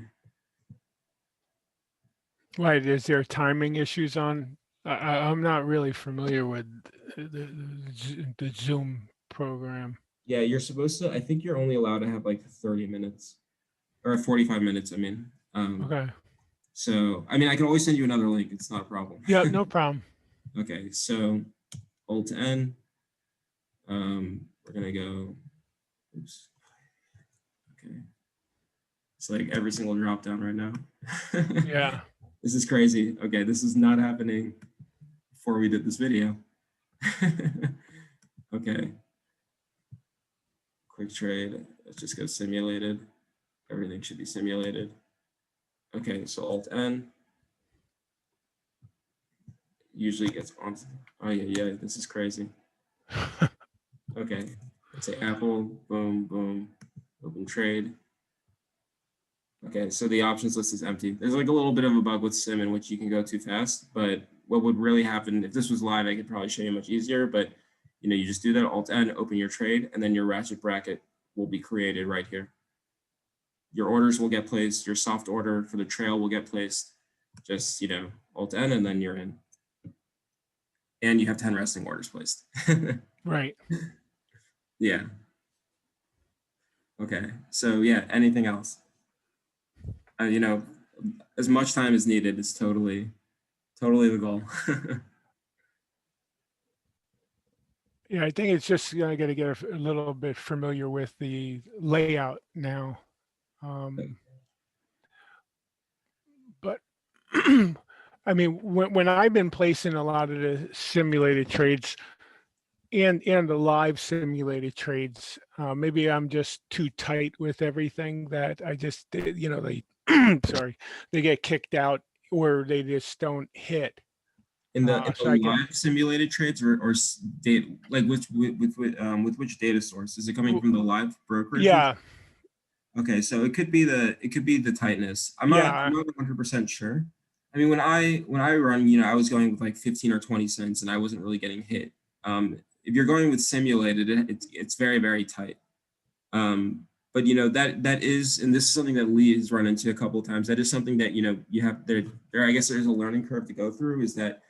Right. Is there timing issues on? I'm not really familiar with the Zoom program. Yeah, you're supposed to, I think you're only allowed to have like 30 minutes or 45 minutes, I mean. Okay. So, I mean, I can always send you another link. It's not a problem. Yeah, no problem. Okay, so Alt N. We're gonna go, oops, okay. It's like every single drop down right now. Yeah. This is crazy. Okay, this is not happening before we did this video. Okay, quick trade. Let's just go simulated. Everything should be simulated. Okay, so Alt N usually gets on. Oh yeah, this is crazy. Okay, let's say Apple, boom, boom, open trade. Okay, so the options list is empty. There's like a little bit of a bug with Sim in which you can go too fast, but what would really happen if this was live, I could probably show you much easier, but you just do that, Alt N, open your trade, and then your ratchet bracket will be created right here. Your orders will get placed, your soft order for the trail will get placed, just, Alt N, and then you're in. And you have 10 resting orders placed. Right. Yeah. Okay, so yeah, anything else? As much time as needed is totally the goal. Yeah, I think it's just I got to get a little bit familiar with the layout now. But I mean, when I've been placing a lot of the simulated trades and the live simulated trades, maybe I'm just too tight with everything that I just they sorry, they get kicked out or they just don't hit. In the So I can live simulated trades or data, like with which data source is it coming from? The live brokerages? yeah, Okay, so it could be the tightness. I'm yeah, not 100% sure. I mean, when I run, I was going with like 15 or 20 cents, and I wasn't really getting hit. If you're going with simulated, it's very, very tight. But that is, and this is something that Lee has run into a couple of times. That is something that you have there. I guess there's a learning curve to go through. Is that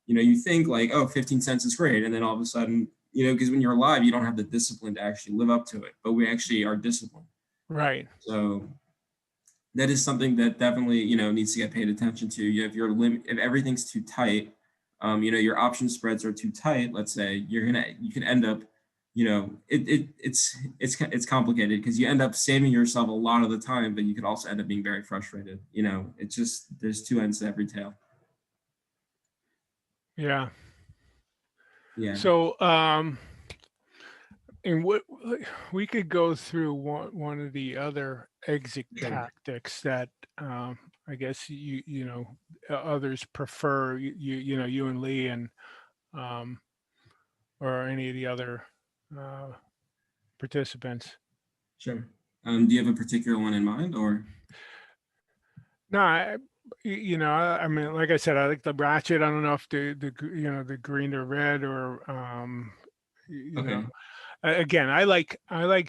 you think like, oh, 15 cents is great, and then all of a sudden, because when you're live, you don't have the discipline to actually live up to it. But we actually are disciplined. right, So that is something that definitely needs to get paid attention to. If your limit, if everything's too tight, your option spreads are too tight. Let's say you can end up, it's complicated because you end up saving yourself a lot of the time, but you could also end up being very frustrated. It's just there's two ends to every tale. yeah. Yeah. So and what we could go through one of the other exit Sure. tactics that I guess others prefer. You and Lee and or any of the other uh, participants. Sure. Do you have a particular one in mind, or? No, I mean, like I said, I like the ratchet. I don't know if the green or red or Okay. again, I like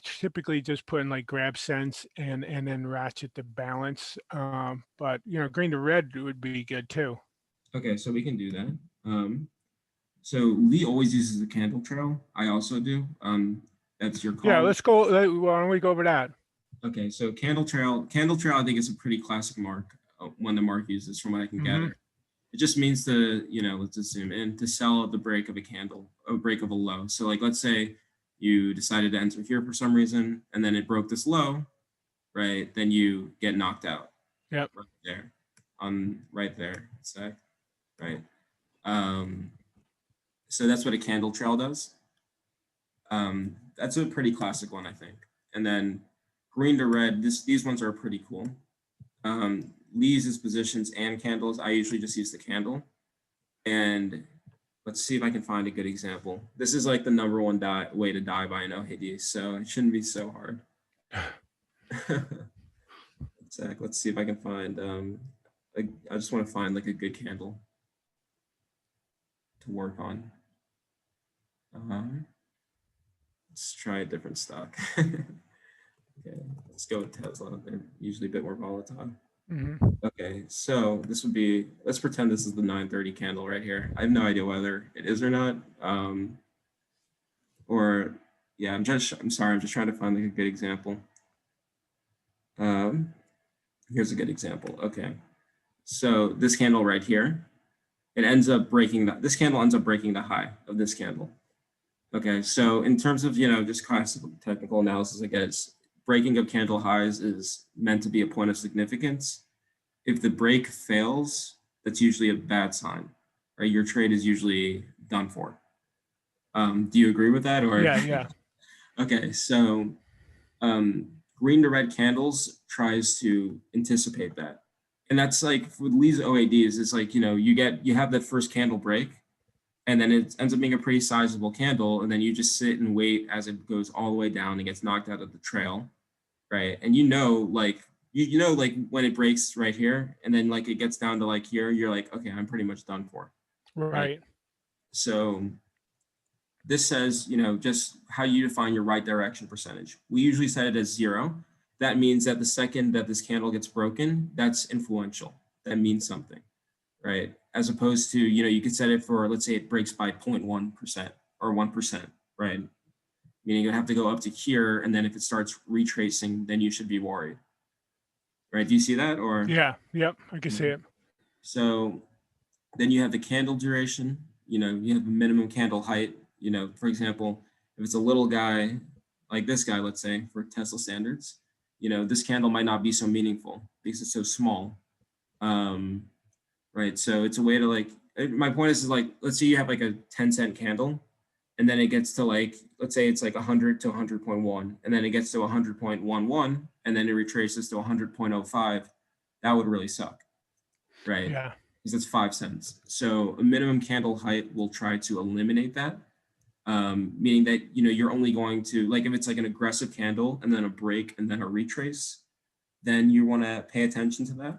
typically just putting like grab sense and then ratchet the balance. But green to red would be good too. Okay, so we can do that. So Lee always uses a candle trail. I also do. That's your Yeah, call. let's go. Why don't we go over that? Okay, so candle trail, I think is a pretty classic mark when the mark uses, from what I can Hmm. gather. It just means to, let's just zoom in, to sell at the break of a candle, a break of a low. So like, let's say you decided to enter here for some reason, and then it broke this low, right? Then you get knocked out Yep. right there, right there, sec, right? So that's what a candle trail does. That's a pretty classic one, I think. And then green to red, these ones are pretty cool. Lee uses positions and candles. I usually just use the candle. And let's see if I can find a good example. This is like the number one way to die by an OHD, so it shouldn't be so hard. Let's see if I can find, I just want to find like a good candle to work on. Let's try a different stock. Okay, let's go with Tesla. They're usually a bit more volatile. Hmm. Okay, so this would be, let's pretend this is the 930 candle right here. I have no idea whether it is or not. Or yeah, I'm sorry, I'm just trying to find like a good example. Here's a good example. Okay, so this candle right here, it ends up breaking this candle ends up breaking the high of this candle. Okay, so in terms of, just classical technical analysis, I guess, breaking of candle highs is meant to be a point of significance. If the break fails, that's usually a bad sign, right? Your trade is usually done for. Do you agree with that, or? Yeah, yeah, Okay, so green to red candles tries to anticipate that. And that's like with Lee's OADs, it's like, you have that first candle break, and then it ends up being a pretty sizable candle, and then you just sit and wait as it goes all the way down and gets knocked out of the trail, right? And like when it breaks right here, and then like it gets down to like here, you're like, okay, I'm pretty much done for, right? right, So this says, just how you define your right direction percentage. We usually set it as 0. That means that the second that this candle gets broken, that's influential. That means something, right? As opposed to, you could set it for, let's say it breaks by 0.1% or 1%, right? Meaning you have to go up to here, and then if it starts retracing, then you should be worried, right? Do you see that, or? yeah, yep, I can see it. So then you have the candle duration, you have a minimum candle height, for example, if it's a little guy like this guy, let's say for Tesla standards, this candle might not be so meaningful because it's so small. Right. So it's a way to like, my point is like, let's say you have like a 10-cent candle, and then it gets to like, let's say it's like 100 to 100.1, and then it gets to 100.11, and then it retraces to 100.05. That would really suck, right? Yeah, Because it's 5 cents. So a minimum candle height will try to eliminate that, meaning that you're only going to, like, if it's like an aggressive candle and then a break and then a retrace, then you want to pay attention to that.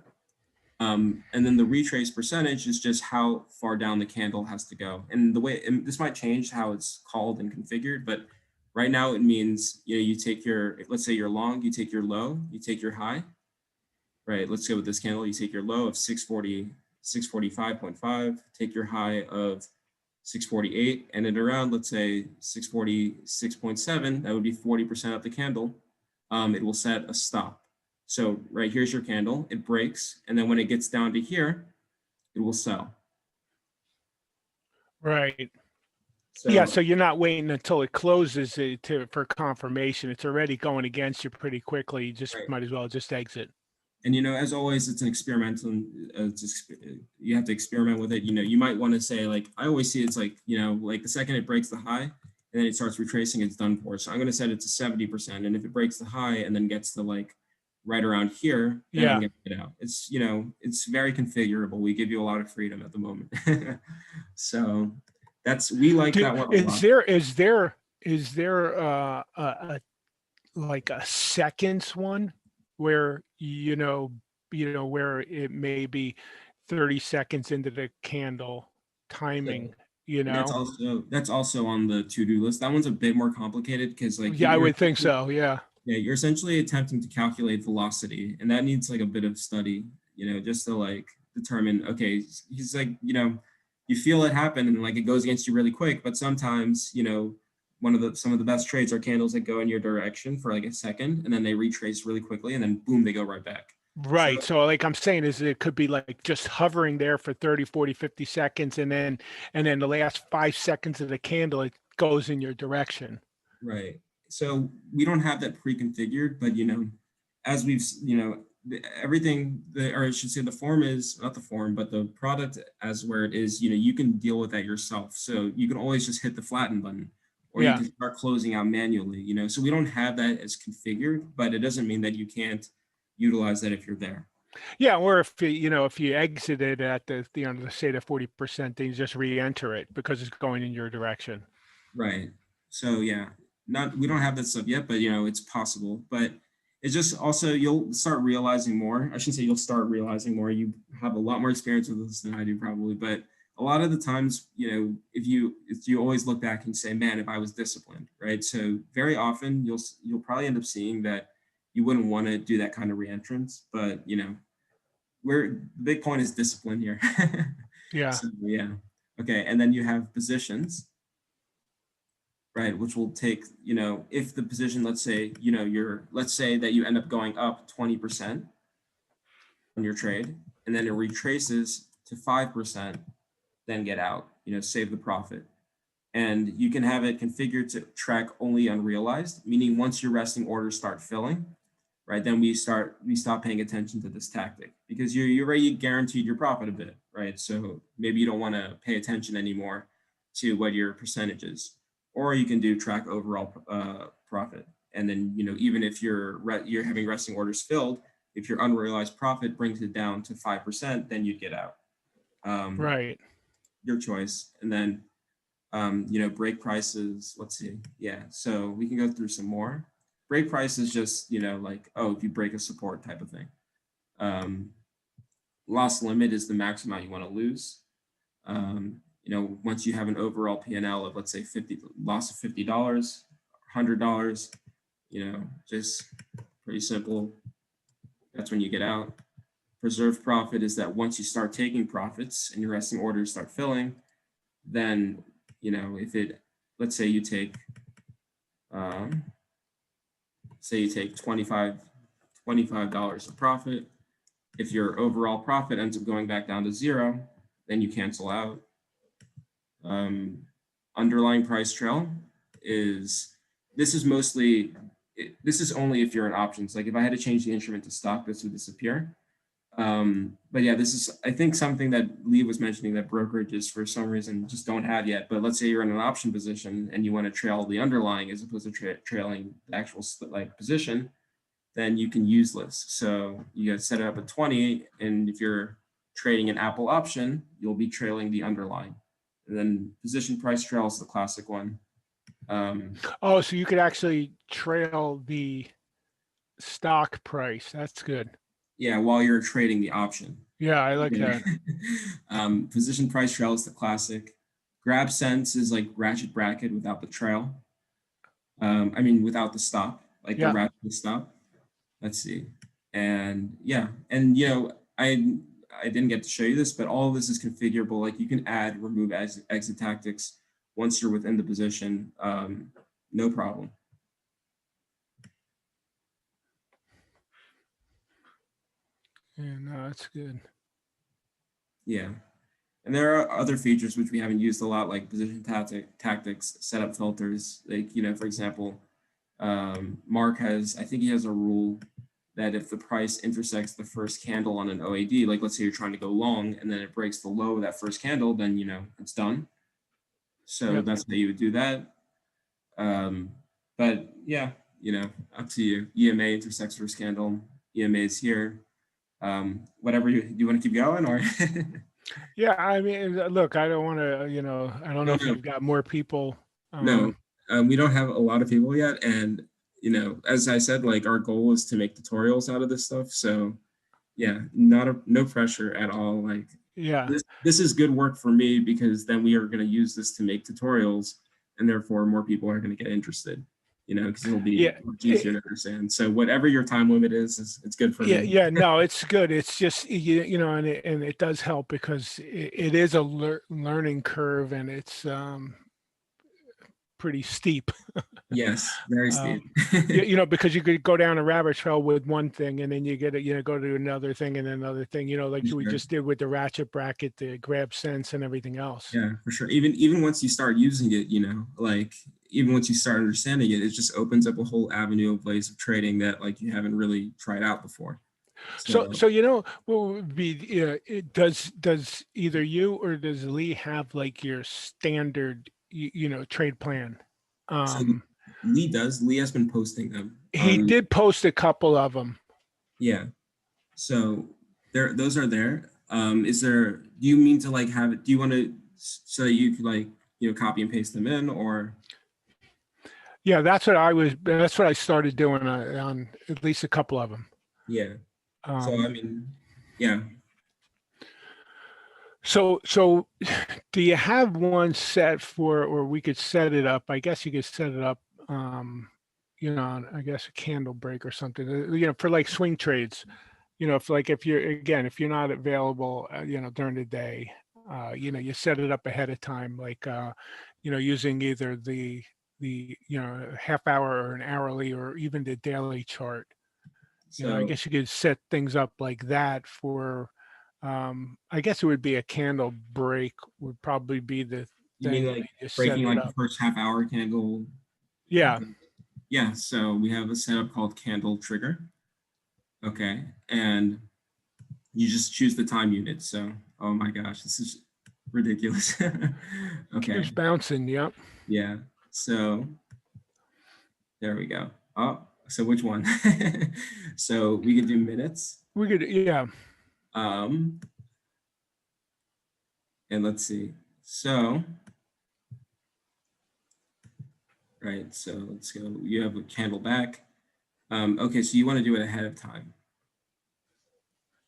And then the retrace percentage is just how far down the candle has to go. And and this might change how it's called and configured, but right now it means, you take let's say you're long, you take your low, you take your high, right? Let's go with this candle. You take your low of 645.5, take your high of 648, and then around, let's say 646.7, that would be 40% of the candle. It will set a stop. So right here's your candle, it breaks, and then when it gets down to here, it will sell. right. Yeah, So so you're not waiting until it closes for confirmation. It's already going against you pretty quickly. You just right. might as well just exit. And as always, it's an experimental. You have to experiment with it. You might want to say, like, I always see it's like, like the second it breaks the high and then it starts retracing, it's done for. So I'm going to set it to 70%, and if it breaks the high and then gets to like right around here, then I'm Yeah. going to get out. It's it's very configurable. We give you a lot of freedom at the moment. So we like Do, that one a is lot. there a like a seconds one where where it may be 30 seconds into the candle So, timing, and that's also on the to-do list. That one's a bit more complicated because like Yeah, I would think so. Yeah. yeah, you're essentially attempting to calculate velocity, and that needs like a bit of study, just to like determine, okay, he's like, you feel it happen and like it goes against you really quick, but sometimes, some of the best trades are candles that go in your direction for like a second and then they retrace really quickly and then boom, they go right back. So Right. So like I'm saying is it could be like just hovering there for 30, 40, 50 seconds, and then the last 5 seconds of the candle it goes in your direction. right. So we don't have that pre-configured, but as we've everything, or I should say the form is not the form, but the product as where it is, you can deal with that yourself. So you can always just hit the flatten button, or you Yeah. can start closing out manually, So we don't have that as configured, but it doesn't mean that you can't utilize that if you're there. Yeah, or if you exited at say the 40%, then you just re-enter it because it's going in your direction. Right. So yeah, we don't have that stuff yet, but it's possible. But it's just also you'll start realizing more. I shouldn't say you'll start realizing more. You have a lot more experience with this than I do probably, but a lot of the times, if you always look back and say, man, if I was disciplined, right? So very often you'll probably end up seeing that you wouldn't want to do that kind of reentrance, but the big point is discipline here. Yeah. So yeah. Okay. And then you have positions, right? Which will take, if the position, let's say, let's say that you end up going up 20% on your trade, and then it retraces to 5%, then get out, save the profit. and you can have it configured to track only unrealized, meaning once your resting orders start filling, right, then we stop paying attention to this tactic because you're already guaranteed your profit a bit, right? So maybe you don't want to pay attention anymore to what your percentage is, or you can do track overall profit, and then even if you're having resting orders filled, if your unrealized profit brings it down to 5%, then you'd get out. Um, Right. your choice, and then break prices. Let's see. Yeah, so we can go through some more. Break price is just, like, oh, if you break a support type of thing. Loss limit is the max amount you want to lose. Once you have an overall P&L of, let's say, loss of $50, $100, just pretty simple. That's when you get out. Preserved profit is that once you start taking profits and your resting orders start filling, then, if it, let's say you take, $25 of profit. If your overall profit ends up going back down to zero, then you cancel out. Underlying price trail is, this is only if you're in options. Like if I had to change the instrument to stock, this would disappear. But yeah, this is, I think, something that Lee was mentioning that brokerages for some reason just don't have yet. But let's say you're in an option position and you want to trail the underlying as opposed to trailing the actual split-like position, then you can use this. So you got to set it up at 20, and if you're trading an Apple option, you'll be trailing the underlying. And then position price trail is the classic one. Oh, so you could actually trail the stock price. That's good. Yeah, while you're trading the option. Yeah, I like that. Position price trail is the classic. Grab sense is like ratchet bracket without the trail. Without the stop, like the ratchet stop. Let's see. And yeah, and I didn't get to show you this, but all of this is configurable. Like you can add, remove exit tactics once you're within the position, no problem. Yeah, no, that's good. Yeah. And there are other features which we haven't used a lot, like position tactics, setup filters. Like, for example, Mark has, I think he has a rule that if the price intersects the first candle on an OAD, like let's say you're trying to go long and then it breaks the low of that first candle, then, it's done. So that's how you would do that. But yeah, up to you. EMA intersects first candle. EMA is here. Whatever do you want to keep going or? Yeah, I mean, look, I don't want to, I don't know if you've got more people. No, we don't have a lot of people yet. And, as I said, like our goal is to make tutorials out of this stuff. So yeah, no pressure at all. Like, yeah, this is good work for me because then we are going to use this to make tutorials, and therefore more people are going to get interested, because it'll be much easier to understand. So whatever your time limit is it's good for me. Yeah, no, it's good. It's just, and it does help because it is a learning curve, and it's pretty steep. Yes, very steep. Because you could go down a rabbit trail with one thing, and then you get it, go to another thing and another thing, like we just did with the ratchet bracket, the grab sense, and everything else. Yeah, for sure. Even once you start using it, like even once you start understanding it, it just opens up a whole avenue of ways of trading that like you haven't really tried out before. So what would be, does either you or does Lee have like your standard, trade plan? So Lee does. Lee has been posting them. He did post a couple of them. Yeah. So those are there. Do you mean to like have it? Do you want to so that you could like copy and paste them in or? Yeah, that's what I started doing on at least a couple of them. Yeah. So yeah. So do you have one set for, or we could set it up? I guess you could set it up, on, I guess a candle break or something, for like swing trades, if you're not available, during the day, you set it up ahead of time, like, using either the half hour or an hourly or even the daily chart. I guess you could set things up like that for, I guess it would be a candle break would probably be the You then mean you like just set breaking it like the up. first half hour candle? Yeah. Okay. Yeah, so we have a setup called candle trigger. Okay, and you just choose the time unit. So, oh my gosh, this is ridiculous. Okay, Keeps bouncing. Yep. yeah. So there we go. Oh, so which one? So we could do minutes. We could, yeah. Um, and let's see. So, right. So let's go. You have a candle back. Okay, so you want to do it ahead of time.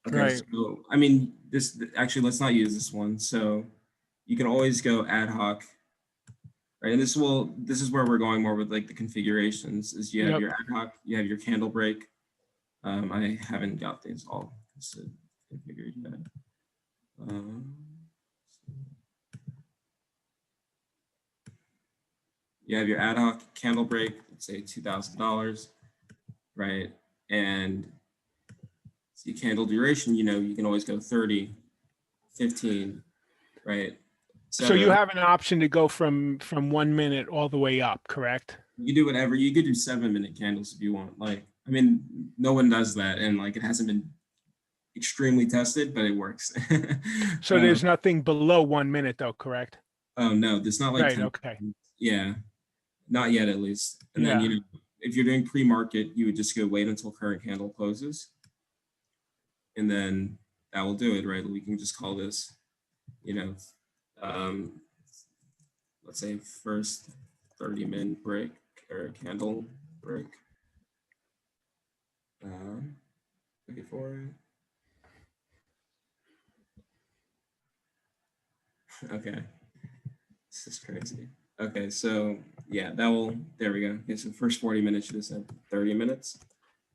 Okay, Right. so I mean, this actually, let's not use this one. So you can always go ad hoc, right? And this is where we're going more with like the configurations. Is you have Yep. your ad hoc, you have your candle break. I haven't got these all configured yet. Um, you have your ad hoc candle break, let's say $2,000, right? And see candle duration, you can always go 30, 15, right? So you Etc. have an option to go from 1 minute all the way up, correct? You do whatever. You could do 7-minute candles if you want. Like, I mean, no one does that, and like it hasn't been extremely tested, but it works. So there's nothing below 1 minute though, correct? Oh no, there's not like Right. 10. Okay. Yeah, not yet at least. And then Yeah. if you're doing pre-market, you would just go wait until current candle closes, and then that will do it, right? We can just call this, you know, um, let's say first 30-minute break or candle break. Wait for it. Okay, this is crazy. Okay, so yeah, there we go. Okay, so first 40 minutes, you just said 30 minutes.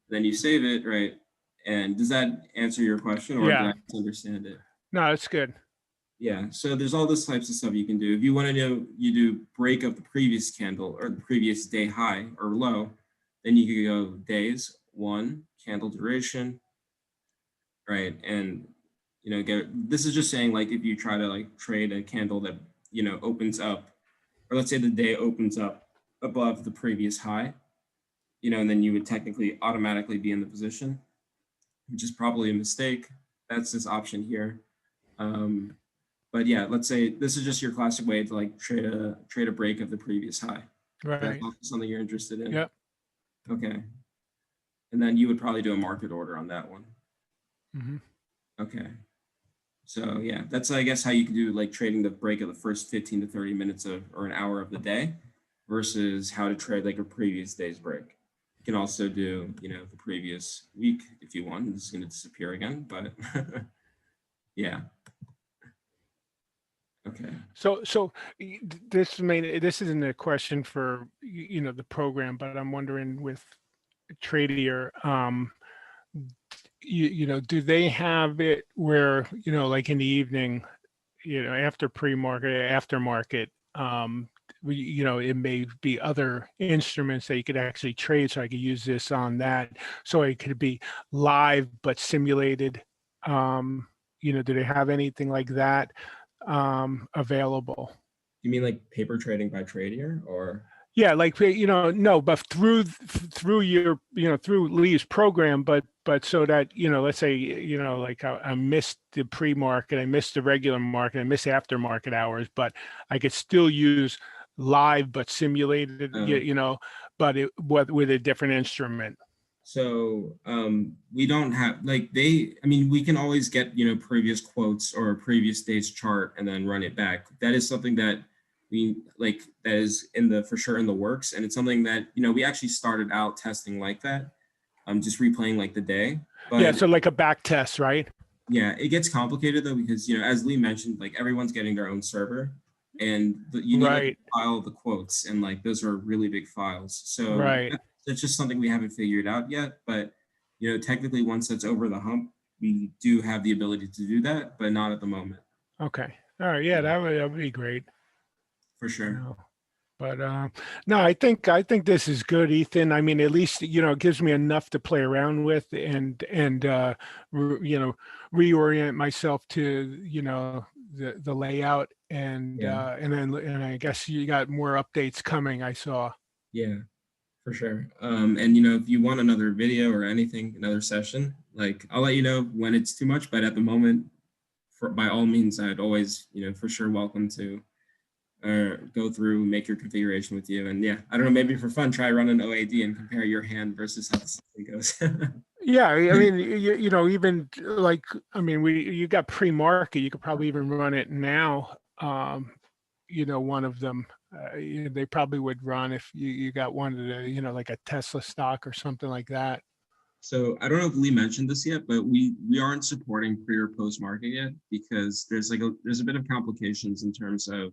Then you save it, right? And does that answer your question or did Yeah. I misunderstand it? No, it's good. Yeah, so there's all this types of stuff you can do. If you want to know, you do break of the previous candle or the previous day high or low, then you could go days, one, candle duration, right? And this is just saying like if you try to like trade a candle that opens up, or let's say the day opens up above the previous high, and then you would technically automatically be in the position, which is probably a mistake. That's this option here. But yeah, let's say this is just your classic way to like trade a break of the previous high. That's Right. also something you're interested in. Yep. Okay. And then you would probably do a market order on that one. Mm-hmm. Okay. So yeah, that's I guess how you can do like trading the break of the first 15 to 30 minutes of or an hour of the day versus how to trade like a previous day's break. You can also do, the previous week if you want. This is going to disappear again, but yeah. Okay. So this isn't a question for the program, but I'm wondering with Tradier, do they have it where like in the evening, after pre-market, aftermarket, it may be other instruments that you could actually trade. So I could use this on that. So it could be live but simulated. Do they have anything like that available? You mean like paper trading by Tradier or? Yeah, like no, but through your through Lee's program, but so that let's say like I missed the pre-market, I missed the regular market, I missed aftermarket hours, but I could still use live but simulated, but with a different instrument. So we don't have like I mean, we can always get, previous quotes or a previous day's chart and then run it back. That is something that that is for sure in the works. And it's something that, we actually started out testing like that. Just replaying like the day. Yeah, But so like a back test, right? yeah, it gets complicated though, because, as Lee mentioned, like everyone's getting their own server and you need like Right, a file of the quotes and like those are really big files. So right. that's just something we haven't figured out yet. But, technically once that's over the hump, we do have the ability to do that, but not at the moment. Okay. All right. Yeah, that would be great. For sure. But no, I think this is good, Ethan. I mean, at least it gives me enough to play around with and reorient myself to the layout Yeah, and I guess you got more updates coming. I saw. yeah, for sure. And if you want another video or anything, another session, like I'll let you know when it's too much. But at the moment, by all means, I'd always, for sure welcome to go through, make your configuration with you. And yeah, I don't know, maybe for fun, try running OAD and compare your hand versus how the system goes. Yeah, I mean, even like, I mean, you got pre-market, you could probably even run it now. One of them, they probably would run if you got one of the, like a Tesla stock or something like that. So I don't know if Lee mentioned this yet, but we aren't supporting pre or post market yet because there's a bit of complications in terms of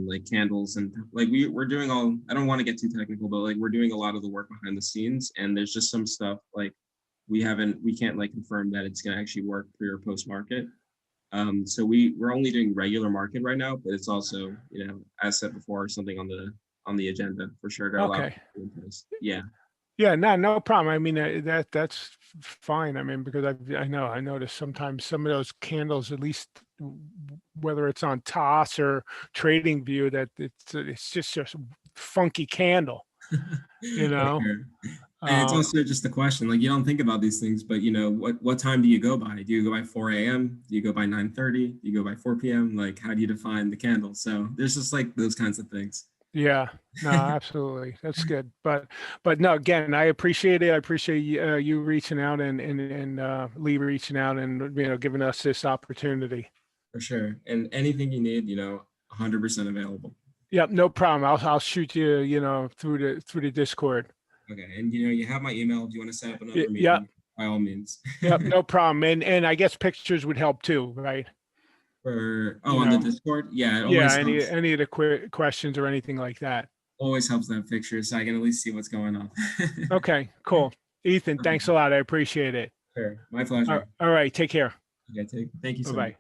like candles and like we're doing all, I don't want to get too technical, but like we're doing a lot of the work behind the scenes, and there's just some stuff like we can't like confirm that it's going to actually work pre or post market. So we're only doing regular market right now, but it's also, as said before, something on the agenda for sure to allow Okay. people interest. Yeah. Yeah, no problem. I mean, that's fine. I mean, because I noticed sometimes some of those candles, at least whether it's on TOS or Trading View, that it's just a funky candle, you For know. sure. And it's Um, also just a question, like you don't think about these things, but what time do you go by? Do you go by 4 a.m.? Do you go by 9:30? Do you go by 4 p.m.? Like how do you define the candle? So there's just like those kinds of things. yeah, no, absolutely, that's good. But no, again, I appreciate it. I appreciate you reaching out and Lee reaching out and giving us this opportunity. For sure. And anything you need, 100% available. Yep, no problem. I'll shoot you, through the Discord. Okay. And you have my email. If you want to set up another Yep, meeting, by all means. yep, no problem. And I guess pictures would help too, right? You On the know, Discord, yeah, it yeah, always helps. any of the questions or anything like that. Always helps to have pictures so I can at least see what's going on. Okay, cool. Ethan, Okay, thanks a lot. I appreciate it. sure. My pleasure. All right, take care. Okay, thank you Bye so much. bye.